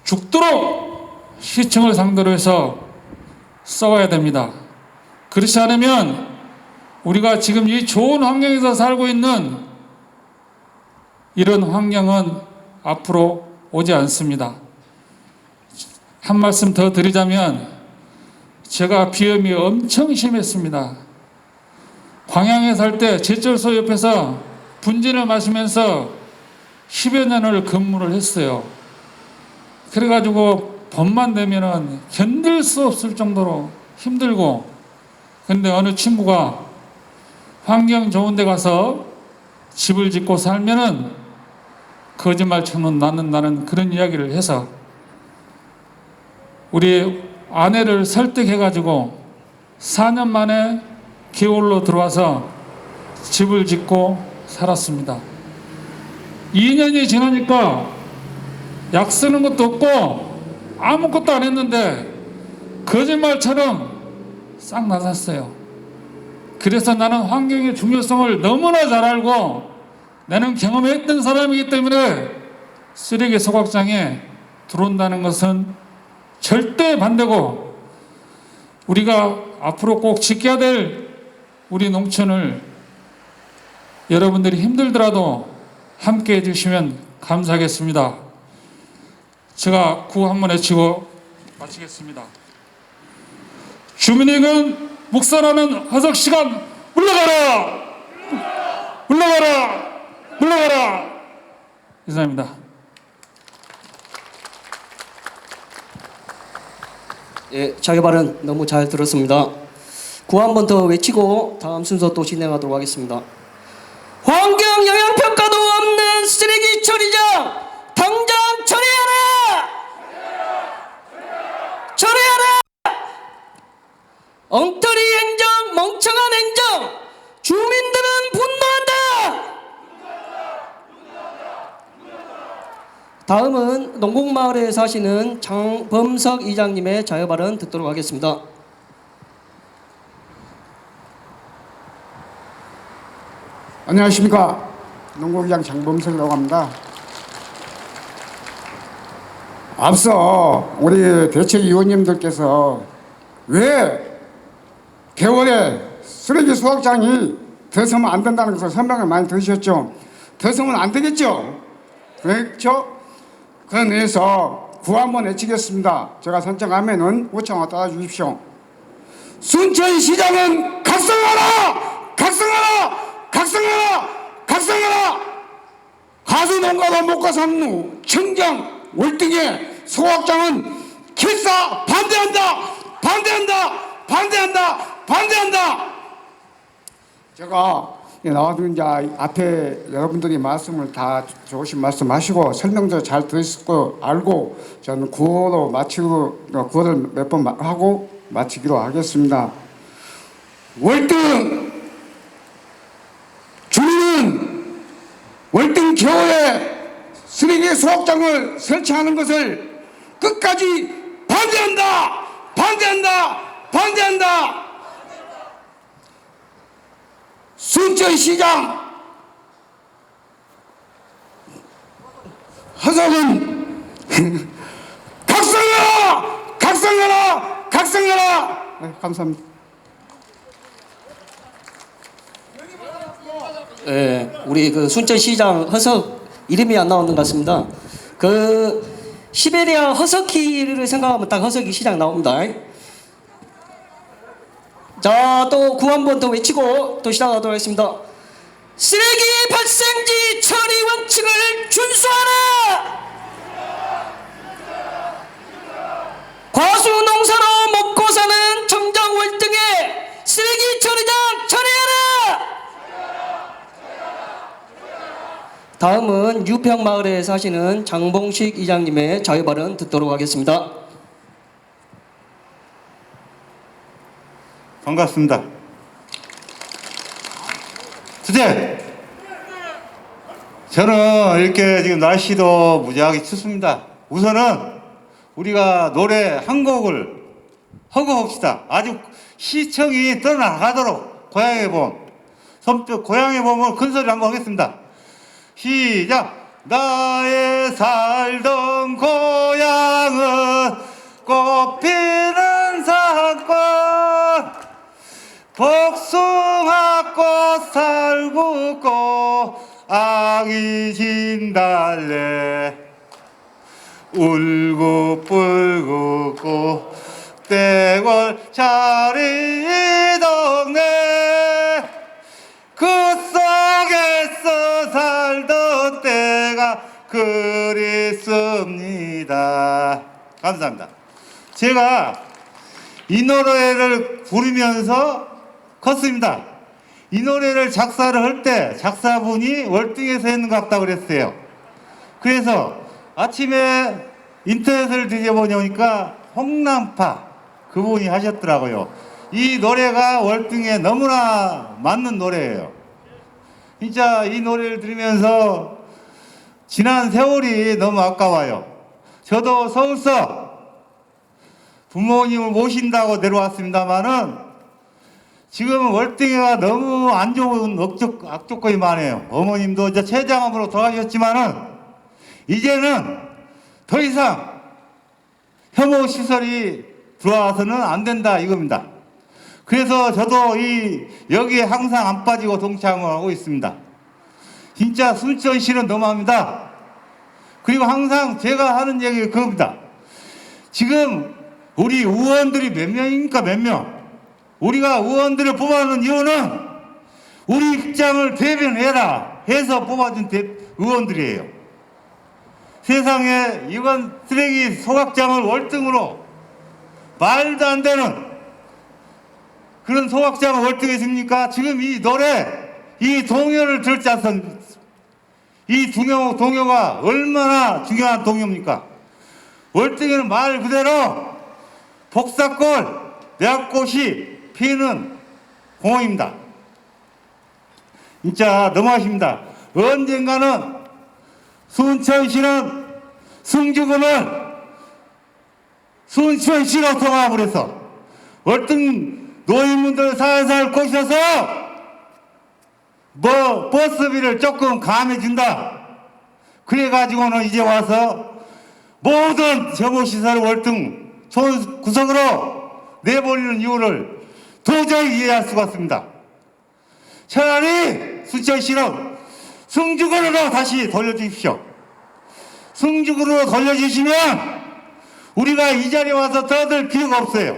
죽도록 시청을 상대로 해서 싸워야 됩니다. 그렇지 않으면 우리가 지금 이 좋은 환경에서 살고 있는 이런 환경은 앞으로 오지 않습니다. 한 말씀 더 드리자면 제가 비염이 엄청 심했습니다. 광양에 살 때 제철소 옆에서 분진을 마시면서 10여 년을 근무를 했어요. 그래가지고 봄만 되면은 견딜 수 없을 정도로 힘들고, 근데 어느 친구가 환경 좋은 데 가서 집을 짓고 살면은 거짓말처럼 나는 그런 이야기를 해서 우리 아내를 설득해가지고 4년 만에 개월로 들어와서 집을 짓고 살았습니다. 2년이 지나니까 약 쓰는 것도 없고 아무것도 안 했는데 거짓말처럼 싹 나섰어요. 그래서 나는 환경의 중요성을 너무나 잘 알고 나는 경험했던 사람이기 때문에 쓰레기 소각장에 들어온다는 것은 절대 반대고, 우리가 앞으로 꼭 지켜야 될 우리 농촌을 여러분들이 힘들더라도 함께 해주시면 감사하겠습니다. 제가 구호 한번 외치고 마치겠습니다. 주민에겐 묵살하는 허석 시간 물러가라! 물러가라! 물러가라! 이상입니다. 예, 자기 발언 너무 잘 들었습니다. 구호 한 번 더 외치고 다음 순서 또 진행하도록 하겠습니다. 환경 영향평가도 없는 쓰레기 처리장 당장 처리하라! 처리하라! 엉터리 행정, 멍청한 행정, 주민들은 분노한다! 다음은 농곡마을에 사시는 장범석 이장님의 자유 발언 듣도록 하겠습니다. 안녕하십니까. 농곡이장 장범석이라고 합니다. 앞서 우리 대책위원님들께서 왜 개월에 쓰레기 수확장이 들어서면 안 된다는 것을 설명을 많이 들으셨죠. 들어서면 안 되겠죠. 그렇죠? 그런 의해서 구호 한번 외치겠습니다. 제가 선정하면은 5천 따라 주십시오. 순천시장은 각성하라! 각성하라! 각성하라! 각성하라! 가수농가도 먹고 사는 청장 월등의 소각장은 kil사 반대한다! 반대한다! 반대한다! 반대한다! 제가 나와도 이제 앞에 여러분들이 말씀을 다 좋으신 말씀 하시고 설명도 잘 들으실 거 알고 저는 구호로 마치고 구호를 몇 번 하고 마치기로 하겠습니다. 월등 주민은 월등 겨울에 쓰레기 수확장을 설치하는 것을 끝까지 반대한다! 반대한다! 반대한다! 순천시장 허석은 각성하라! 각성하라! 각성하라! 네, 감사합니다. 예, 우리 그 순천시장 허석 이름이 안 나오는 것 같습니다. 그 시베리아 허석키를 생각하면 딱 허석이 시장 나옵니다. 자, 또 구호 한 번 더 외치고 또 시작하도록 하겠습니다. 쓰레기 발생지 처리 원칙을 준수하라! 과수 농사로 먹고 사는 정작 월등에 쓰레기 처리장 처리하라! 다음은 유평마을에 사시는 장봉식 이장님의 자유 발언 듣도록 하겠습니다. 반갑습니다. 주제! 저는 이렇게 지금 날씨도 무지하게 춥습니다. 우선은 우리가 노래 한 곡을 허거합시다. 아주 시청이 떠나가도록 고향의 봄, 섬쪽 고향의 봄을 큰 소리 한번 하겠습니다. 시작! 나의 살던 고향은 꽃피는 산골, 복숭아꽃 살구꽃 아기 진달래, 울고불고 꽃대골 자리 이 동네, 그 속에서 살던 때가 그립습니다. 감사합니다. 제가 이 노래를 부르면서 컸습니다. 이 노래를 작사를 할 때 작사분이 월등에서 했는 것 같다고 그랬어요. 그래서 아침에 인터넷을 뒤져보니까 홍남파 그분이 하셨더라고요. 이 노래가 월등에 너무나 맞는 노래예요. 진짜 이 노래를 들으면서 지난 세월이 너무 아까워요. 저도 서울서 부모님을 모신다고 내려왔습니다만은 지금 월등이가 너무 안 좋은 악조건이 많아요. 어머님도 이제 췌장암으로 돌아가셨지만은 이제는 더 이상 혐오 시설이 들어와서는 안 된다 이겁니다. 그래서 저도 여기에 항상 안 빠지고 동참을 하고 있습니다. 진짜 순천시는 너무합니다. 그리고 항상 제가 하는 얘기가 그겁니다. 지금 우리 의원들이 몇 명입니까? 몇 명? 우리가 의원들을 뽑아놓은 이유는 우리 입장을 대변해라 해서 뽑아준 의원들이에요. 세상에 이건 쓰레기 소각장을 월등으로 말도 안 되는 그런 소각장을 월등에 있습니까? 지금 이 노래, 이 동요를 들지 않습니까? 이 동요가 얼마나 중요한 동요입니까? 월등에는 말 그대로 복사골, 내학꽃이 피는 공원입니다. 진짜 너무하십니다. 언젠가는 순천시는 승주군을 순천시로 통합을 해서 월등 노인분들 살살 꼬셔서 버스비를 조금 감해준다. 그래가지고는 이제 와서 모든 정보시설을 월등 좋은 구석으로 내버리는 이유를 도저히 이해할 수가 없습니다. 차라리 순천시는 승주군으로 다시 돌려주십시오. 승주군으로 돌려주시면 우리가 이 자리에 와서 떠들 필요가 없어요.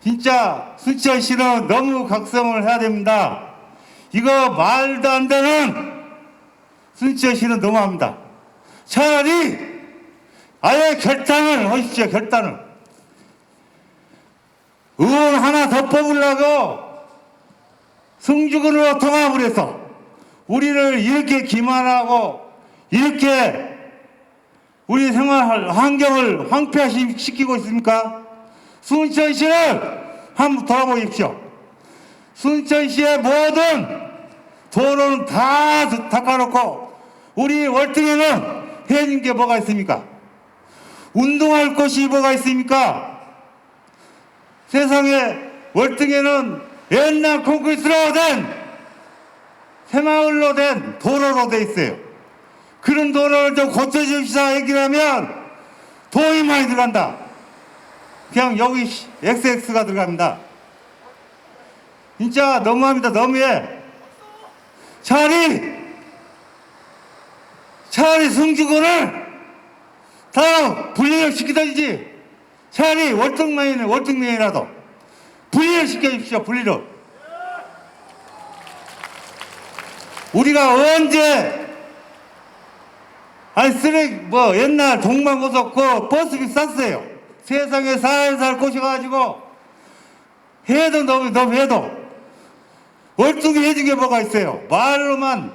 진짜 순천시는 너무 각성을 해야 됩니다. 이거 말도 안 되는 순천시는 너무합니다. 차라리 아예 결단을 하십시오. 결단을. 의원 하나 더 뽑으려고 승주군으로 통합을 해서 우리를 이렇게 기만하고 이렇게 우리 생활 환경을 황폐화시키고 있습니까? 순천시를 한번 돌아보십시오. 순천시의 모든 도로는 다 닦아놓고 우리 월등에는 해진 게 뭐가 있습니까? 운동할 곳이 뭐가 있습니까? 세상에 월등에는 옛날 콘크리트로 된 새마을로 된 도로로 돼 있어요. 그런 도로를 좀 고쳐줍시다 얘기를 하면 돈이 많이 들어간다. 그냥 여기 XX가 들어갑니다. 진짜 너무합니다. 너무해. 차라리 승주군을 다 분리를 시키든지 차라리 월등면이라도 분리를 시켜주십시오. 분리를. 우리가 언제 쓰레기 옛날 동방고속 버스비 쌌어요. 세상에 살살 꼬셔가지고 해도 너무 해도 월등히 해준 게 뭐가 있어요. 말로만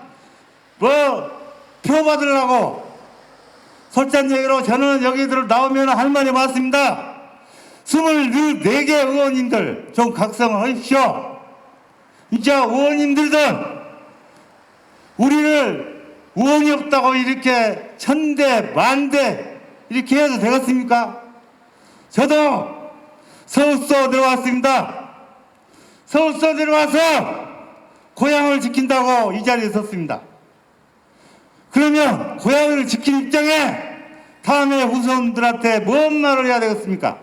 뭐 표 받으려고 솔직한 얘기로 저는 여기들 나오면 할 말이 많습니다. 24개 의원님들 좀 각성을 하십시오. 진짜 의원님들은 우리를 의원이 없다고 이렇게 천대 만대 이렇게 해도 되겠습니까? 저도 서울서 내려왔습니다. 서울서 내려와서 고향을 지킨다고 이 자리에 섰습니다. 그러면 고향을 지킨 입장에 다음에 후손들한테 뭔 말을 해야 되겠습니까?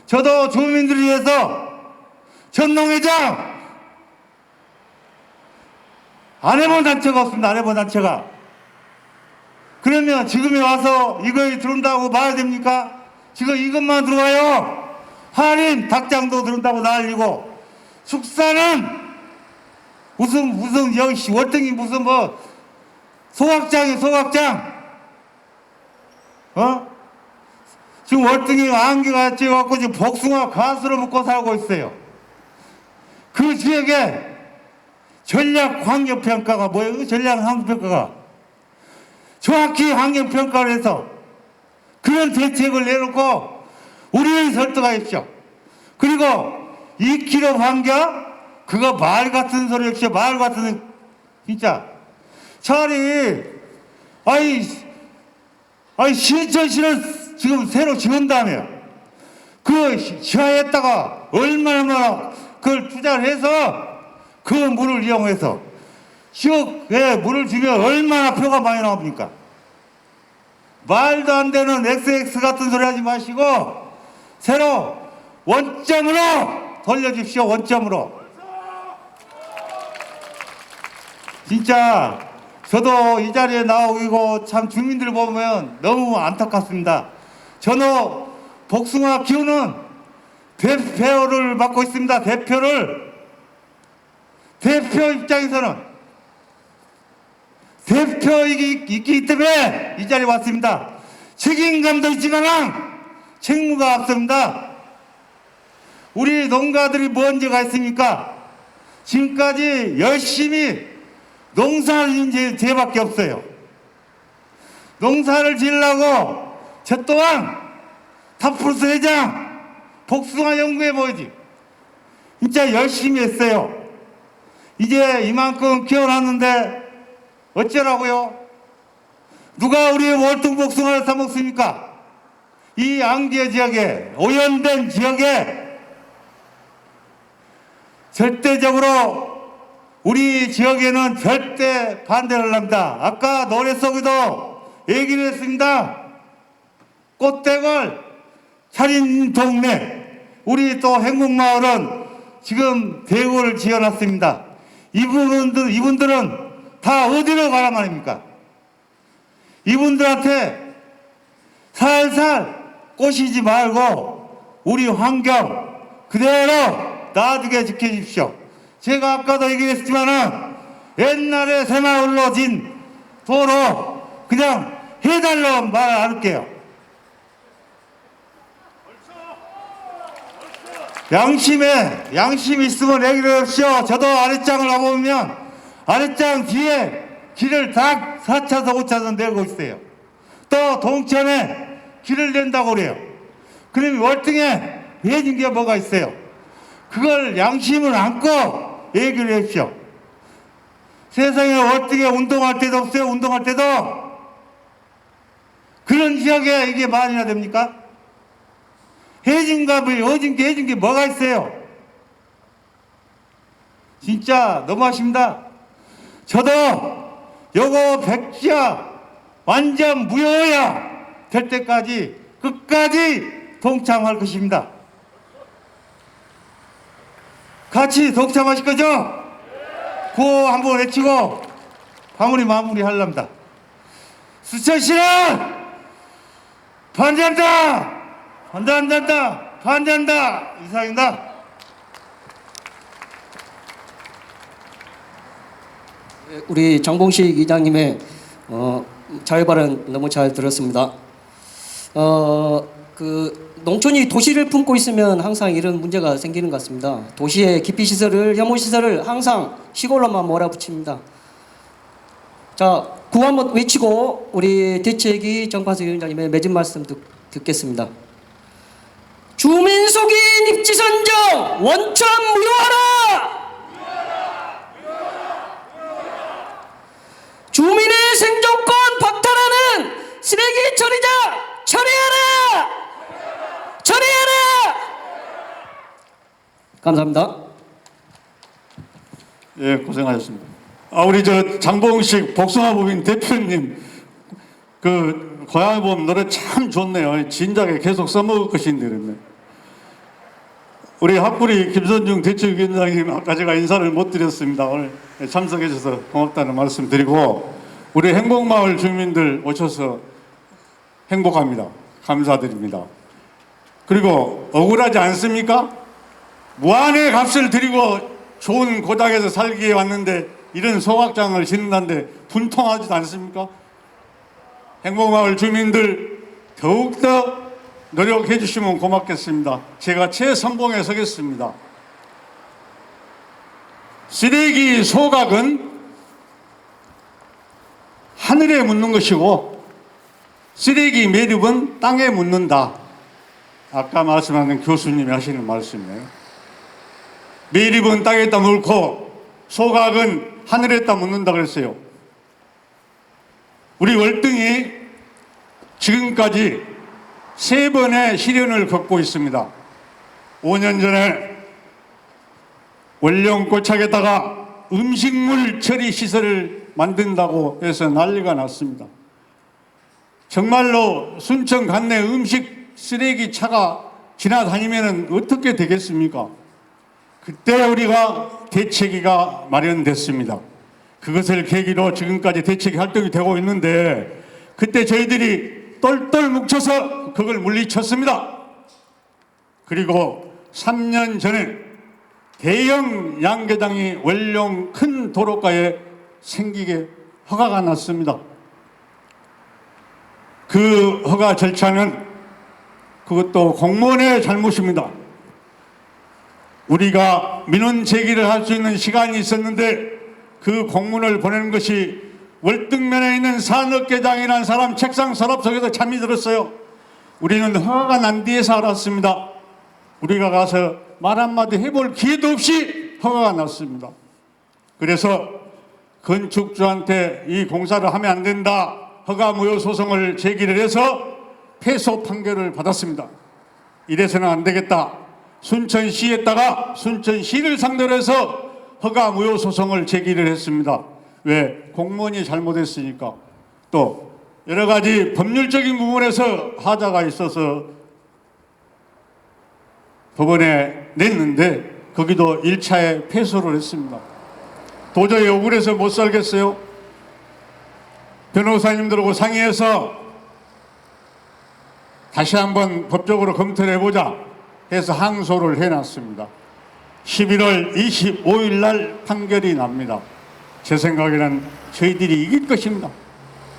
저도 주민들을 위해서 전농회장 안 해본 단체가 없습니다. 안 해본 단체가. 그러면 지금에 와서 이거에 들어온다고 말해야 됩니까? 지금 이것만 들어와요. 할인 닭장도 들어온다고 난리고 숙사는 무슨 여기 월등히 무슨 뭐 소각장이 소각장 지금 월등히 안개가 찌갖고 지금 복숭아 가수로 먹고 살고 있어요. 그 지역에 전략환경평가가 뭐예요? 전략환경평가가 정확히 환경평가를 해서 그런 대책을 내놓고 우리를 설득하십시오. 그리고 2km 환경 그거 말 같은 소리 역시 말 같은 진짜 차라리 신천시를 지금 새로 지은다며 그 시야에다가 얼마나 그걸 투자를 해서 그 물을 이용해서 지역에 물을 주면 얼마나 표가 많이 나옵니까? 말도 안 되는 XX 같은 소리 하지 마시고 새로 원점으로 돌려주십시오. 원점으로. 진짜 저도 이 자리에 나오고 참 주민들 보면 너무 안타깝습니다. 저는 복숭아 키우는 대표를 맡고 있습니다. 대표 입장에서는 대표이기 있기 때문에 이 자리에 왔습니다. 책임감도 있지만 책무가 앞섭니다. 우리 농가들이 뭔 죄가 있습니까? 지금까지 열심히 농사를 지은 죄밖에 없어요. 농사를 지으려고 저 또한 타프로스 회장 복숭아 연구에 뭐지 진짜 열심히 했어요. 이제 이만큼 키워놨는데 어쩌라고요? 누가 우리 월등 복숭아를 사 먹습니까? 이 안개 지역에 오염된 지역에 절대적으로 우리 지역에는 절대 반대를 합니다. 아까 노래 속에도 얘기를 했습니다. 꽃대걸 차린 동네 우리 또 행복마을은 지금 대구를 지어놨습니다. 이분들은 다 어디로 가란 말입니까? 이분들한테 살살 꼬시지 말고 우리 환경 그대로 놔두게 지켜주십시오. 제가 아까도 얘기했지만은 옛날에 새마을로 진 도로 그냥 해달라고 말 안 할게요. 양심이 있으면 얘기를 하십시오. 저도 아랫장을 와보면 아랫장 뒤에 길을 다 4차선 5차선 내고 있어요. 또 동천에 길을 낸다고 그래요. 그럼 월등에 해진 게 뭐가 있어요? 그걸 양심을 안고 얘기를 해주십시오. 세상에 월등에 운동할 때도 없어요. 운동할 때도 그런 지역에 이게 말이나 됩니까? 해진 게 뭐가 있어요? 진짜 너무하십니다. 저도 요거 백지야 완전 무효야 될 때까지 끝까지 동참할 것입니다. 같이 동참하실 거죠? 구호 한번 외치고 마무리 하렵니다. 수천시는 반대한다! 반대한다! 이상입니다. 우리 정봉식 이장님의 자유 발언 너무 잘 들었습니다. 농촌이 도시를 품고 있으면 항상 이런 문제가 생기는 것 같습니다. 도시의 기피시설을, 혐오시설을 항상 시골로만 몰아붙입니다. 자, 구호 한번 외치고 우리 대책위 정판석 위원장님의 맺은 말씀 듣겠습니다. 주민속인 입지선정 원천 무효하라! 주민의 생존권 박탈하는 쓰레기 처리장 처리하라! 처리하라! 감사합니다. 예, 고생하셨습니다. 우리 저 장봉식 복숭아법인 대표님 그 고향법 노래 참 좋네요. 진작에 계속 써먹을 것인데 그랬네. 우리 학부리 김선중 대책위원장님 아까 제가 인사를 못 드렸습니다. 오늘 참석해 주셔서 고맙다는 말씀 드리고 우리 행복마을 주민들 오셔서 행복합니다. 감사드립니다. 그리고 억울하지 않습니까? 무한의 값을 드리고 좋은 고장에서 살기에 왔는데 이런 소각장을 짓는다는데 분통하지도 않습니까? 행복마을 주민들 더욱더 노력해 주시면 고맙겠습니다. 제가 최선봉에 서겠습니다. 쓰레기 소각은 하늘에 묻는 것이고 쓰레기 매립은 땅에 묻는다. 아까 말씀하는 교수님이 하시는 말씀이에요. 매립은 땅에다 묻고 소각은 하늘에다 묻는다 그랬어요. 우리 월등히 지금까지 3번의 시련을 겪고 있습니다. 5년 전에 원령 고착에다가 음식물 처리 시설을 만든다고 해서 난리가 났습니다. 정말로 순천 관내 음식 쓰레기 차가 지나다니면 어떻게 되겠습니까? 그때 우리가 대책위가 마련됐습니다. 그것을 계기로 지금까지 대책위 활동이 되고 있는데 그때 저희들이 똘똘 뭉쳐서 그걸 물리쳤습니다. 그리고 3년 전에 대형 양계장이 원령 큰 도로가에 생기게 허가가 났습니다. 그 허가 절차는 그것도 공무원의 잘못입니다. 우리가 민원 제기를 할 수 있는 시간이 있었는데 그 공문을 보내는 것이 월등면에 있는 산업계장이라는 사람 책상 서랍 속에서 잠이 들었어요. 우리는 허가가 난 뒤에서 알았습니다. 우리가 가서 말 한마디 해볼 기회도 없이 허가가 났습니다. 그래서 건축주한테 이 공사를 하면 안 된다 허가 무효 소송을 제기를 해서 패소 판결을 받았습니다. 이래서는 안 되겠다. 순천시에다가 순천시를 상대로 해서 허가 무효 소송을 제기를 했습니다. 왜? 공무원이 잘못했으니까. 또 여러 가지 법률적인 부분에서 하자가 있어서 법원에 냈는데 거기도 1차에 패소를 했습니다. 도저히 억울해서 못 살겠어요. 변호사님들하고 상의해서 다시 한번 법적으로 검토를 해보자 해서 항소를 해놨습니다. 11월 25일 날 판결이 납니다. 제 생각에는 저희들이 이길 것입니다.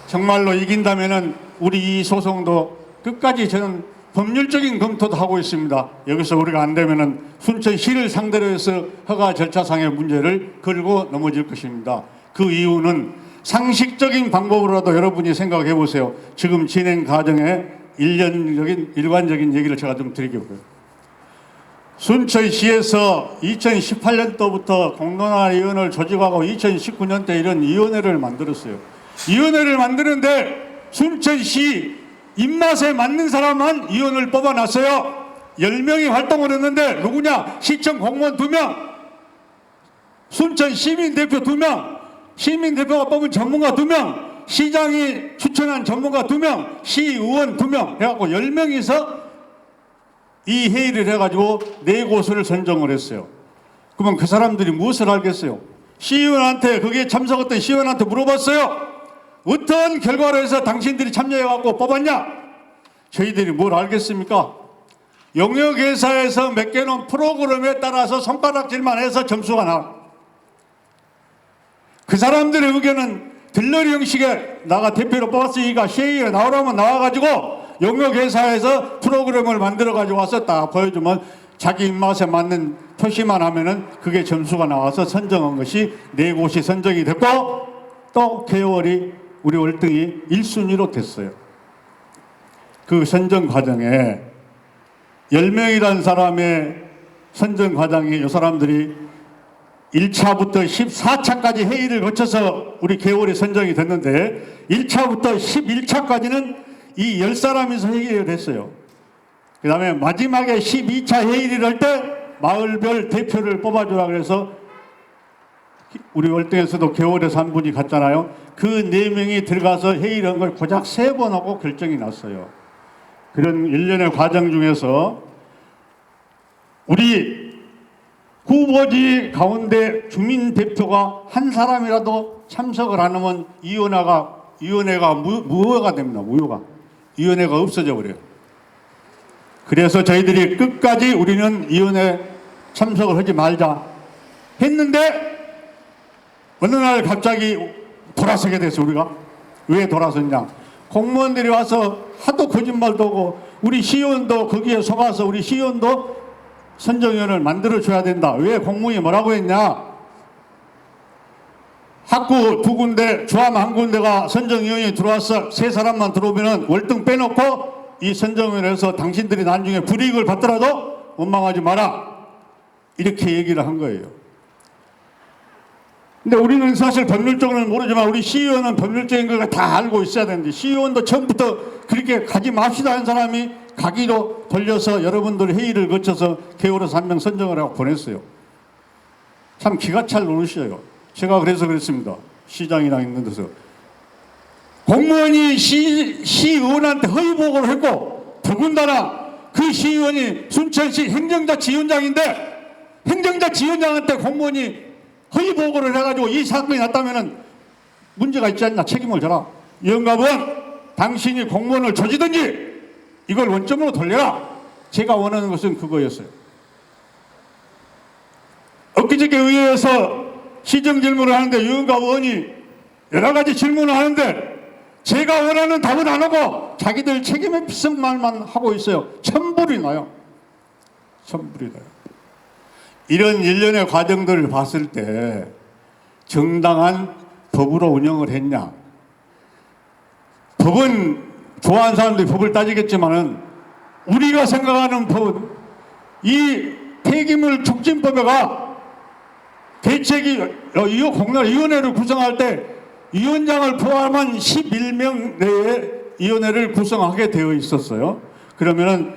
정말로 이긴다면은 우리 이 소송도 끝까지 저는 법률적인 검토도 하고 있습니다. 여기서 우리가 안 되면은 순천시를 상대로 해서 허가 절차상의 문제를 걸고 넘어질 것입니다. 그 이유는 상식적인 방법으로라도 여러분이 생각해 보세요. 지금 진행 과정에 일관적인 얘기를 제가 좀 드리겠고요. 순천시에서 2018년도부터 공론화위원회를 조직하고 2019년 때 이런 위원회를 만들었어요. 위원회를 만드는데 순천시 입맛에 맞는 사람만 위원을 뽑아놨어요. 10명이 활동을 했는데 누구냐? 시청 공무원 2명, 순천 시민대표 2명, 시민대표가 뽑은 전문가 2명, 시장이 추천한 전문가 2명, 시의원 2명 해갖고 10명이서 이 회의를 해가지고 4곳을 선정을 했어요. 그러면 그 사람들이 무엇을 알겠어요? 시의원한테 거기에 참석했던 시의원한테 물어봤어요. 어떤 결과로 해서 당신들이 참여해갖고 뽑았냐? 저희들이 뭘 알겠습니까? 영역회사에서 맡겨놓은 프로그램에 따라서 손가락질만 해서 점수가 나와. 그 사람들의 의견은 들러리 형식에 나가 대표로 뽑았으니까 시의회에 나오라면 나와가지고 용역회사에서 프로그램을 만들어 가지고 와서 딱 보여주면 자기 입맛에 맞는 표시만 하면은 그게 점수가 나와서 선정한 것이 4곳이 선정이 됐고 또 개월이 우리 월등히 1순위로 됐어요. 그 선정 과정에 10명이라는 사람의 선정 과정에 이 사람들이 1차부터 14차까지 회의를 거쳐서 우리 개월이 선정이 됐는데 1차부터 11차까지는 이 10사람이서 회의를 했어요. 그 다음에 마지막에 12차 회의를 할 때 마을별 대표를 뽑아주라 그래서 우리 월등에서도 개월에서 한 분이 갔잖아요. 그 4명이 들어가서 회의를 한 걸 고작 3번 하고 결정이 났어요. 그런 일련의 과정 중에서 우리 후보지 가운데 주민 대표가 한 사람이라도 참석을 안 하면 위원회가 무효가 됩니다. 무효가. 위원회가 없어져 버려요. 그래서 저희들이 끝까지 우리는 위원회 참석을 하지 말자 했는데 어느 날 갑자기 돌아서게 됐어요. 우리가 왜 돌아섰냐? 공무원들이 와서 하도 거짓말도 하고 우리 시의원도 거기에 속아서 우리 시의원도 선정위원을 만들어줘야 된다. 왜 공무원이 뭐라고 했냐? 학구 2군데, 주암 1군데가 선정위원이 들어와서 3사람만 들어오면은 월등 빼놓고 이 선정위원회에서 당신들이 나중에 불이익을 받더라도 원망하지 마라. 이렇게 얘기를 한 거예요. 근데 우리는 사실 법률적으로는 모르지만 우리 시의원은 법률적인 걸 다 알고 있어야 되는데 시의원도 처음부터 그렇게 가지 맙시다 한 사람이 가기로 돌려서 여러분들 회의를 거쳐서 개월에서 1명 선정을 하고 보냈어요. 참 기가 찰 노릇이에요. 제가 그래서 그랬습니다. 시장이랑 있는 데서 공무원이 시의원한테 허위 보고를 했고 더군다나 그 시의원이 순천시 행정자치위원장인데 행정자치위원장한테 공무원이 허위 보고를 해가지고 이 사건이 났다면은 문제가 있지 않나. 책임을 져라. 영감은 당신이 공무원을 조지든지 이걸 원점으로 돌려라. 제가 원하는 것은 그거였어요. 엊그저께 의회에서 시정 질문을 하는데 유은갑 의원이 여러 가지 질문을 하는데 제가 원하는 답은 안 하고 자기들 책임의 비석말만 하고 있어요. 천불이 나요. 천불이 나요. 이런 일련의 과정들을 봤을 때 정당한 법으로 운영을 했냐? 법은 좋아하는 사람들이 법을 따지겠지만은 우리가 생각하는 법은 이 폐기물 촉진법에가 대책이 공론위원회를 구성할 때 위원장을 포함한 11명 내에 위원회를 구성하게 되어 있었어요. 그러면은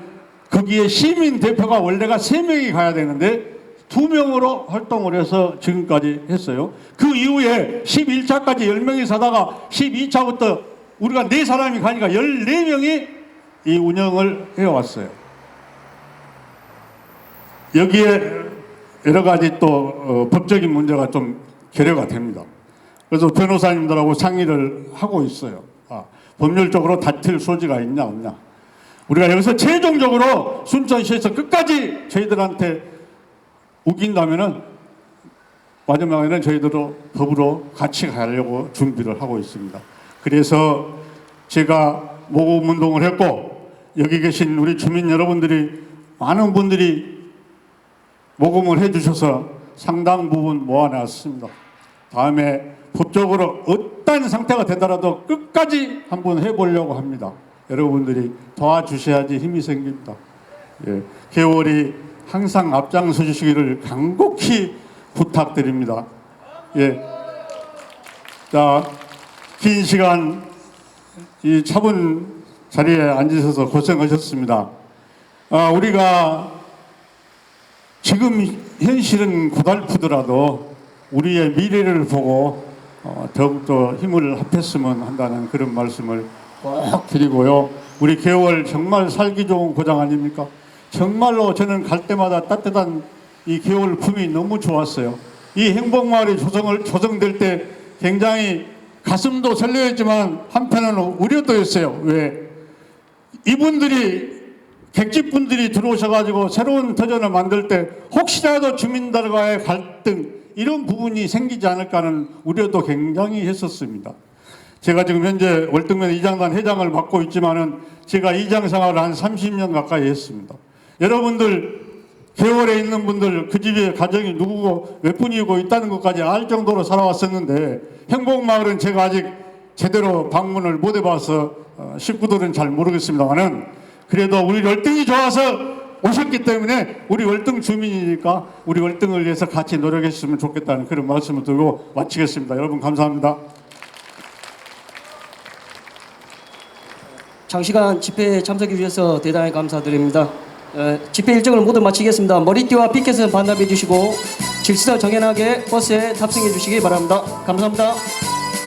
거기에 시민 대표가 원래가 3명이 가야 되는데 2명으로 활동을 해서 지금까지 했어요. 그 이후에 11차까지 10명이 사다가 12차부터 우리가 4사람이 가니까 14명이 이 운영을 해왔어요. 여기에 여러 가지 또 법적인 문제가 좀 결여가 됩니다. 그래서 변호사님들하고 상의를 하고 있어요. 법률적으로 다툴 소지가 있냐 없냐. 우리가 여기서 최종적으로 순천시에서 끝까지 저희들한테 우긴다면은 마지막에는 저희들도 법으로 같이 가려고 준비를 하고 있습니다. 그래서 제가 모금운동을 했고 여기 계신 우리 주민 여러분들이 많은 분들이 모금을 해주셔서 상당 부분 모아놨습니다. 다음에 법적으로 어떤 상태가 되더라도 끝까지 한번 해보려고 합니다. 여러분들이 도와주셔야지 힘이 생깁니다. 예, 개월이 항상 앞장서 주시기를 간곡히 부탁드립니다. 예. 자, 긴 시간 이 차분 자리에 앉으셔서 고생하셨습니다. 우리가 지금 현실은 고달프더라도 우리의 미래를 보고 더욱더 힘을 합했으면 한다는 그런 말씀을 꼭 드리고요. 우리 개월 정말 살기 좋은 고장 아닙니까? 정말로 저는 갈 때마다 따뜻한 이 개월 품이 너무 좋았어요. 이 행복마을이 조성될 때 굉장히 가슴도 설레었지만 한편으로는 우려도 했어요. 왜? 이분들이 객지분들이 들어오셔가지고 새로운 터전을 만들 때 혹시라도 주민들과의 갈등 이런 부분이 생기지 않을까 하는 우려도 굉장히 했었습니다. 제가 지금 현재 월등면 이장단 회장을 맡고 있지만은 제가 이장 생활을 한 30년 가까이 했습니다. 여러분들 개월에 있는 분들 그 집에 가정이 누구고 몇 분이고 있다는 것까지 알 정도로 살아왔었는데 행복마을은 제가 아직 제대로 방문을 못 해봐서 식구들은 잘 모르겠습니다만은 그래도 우리 월등이 좋아서 오셨기 때문에 우리 월등 주민이니까 우리 월등을 위해서 같이 노력했으면 좋겠다는 그런 말씀을 드리고 마치겠습니다. 여러분 감사합니다. 장시간 집회에 참석해 주셔서 대단히 감사드립니다. 집회 일정을 모두 마치겠습니다. 머리띠와 피켓은 반납해 주시고 질서 정연하게 버스에 탑승해 주시기 바랍니다. 감사합니다.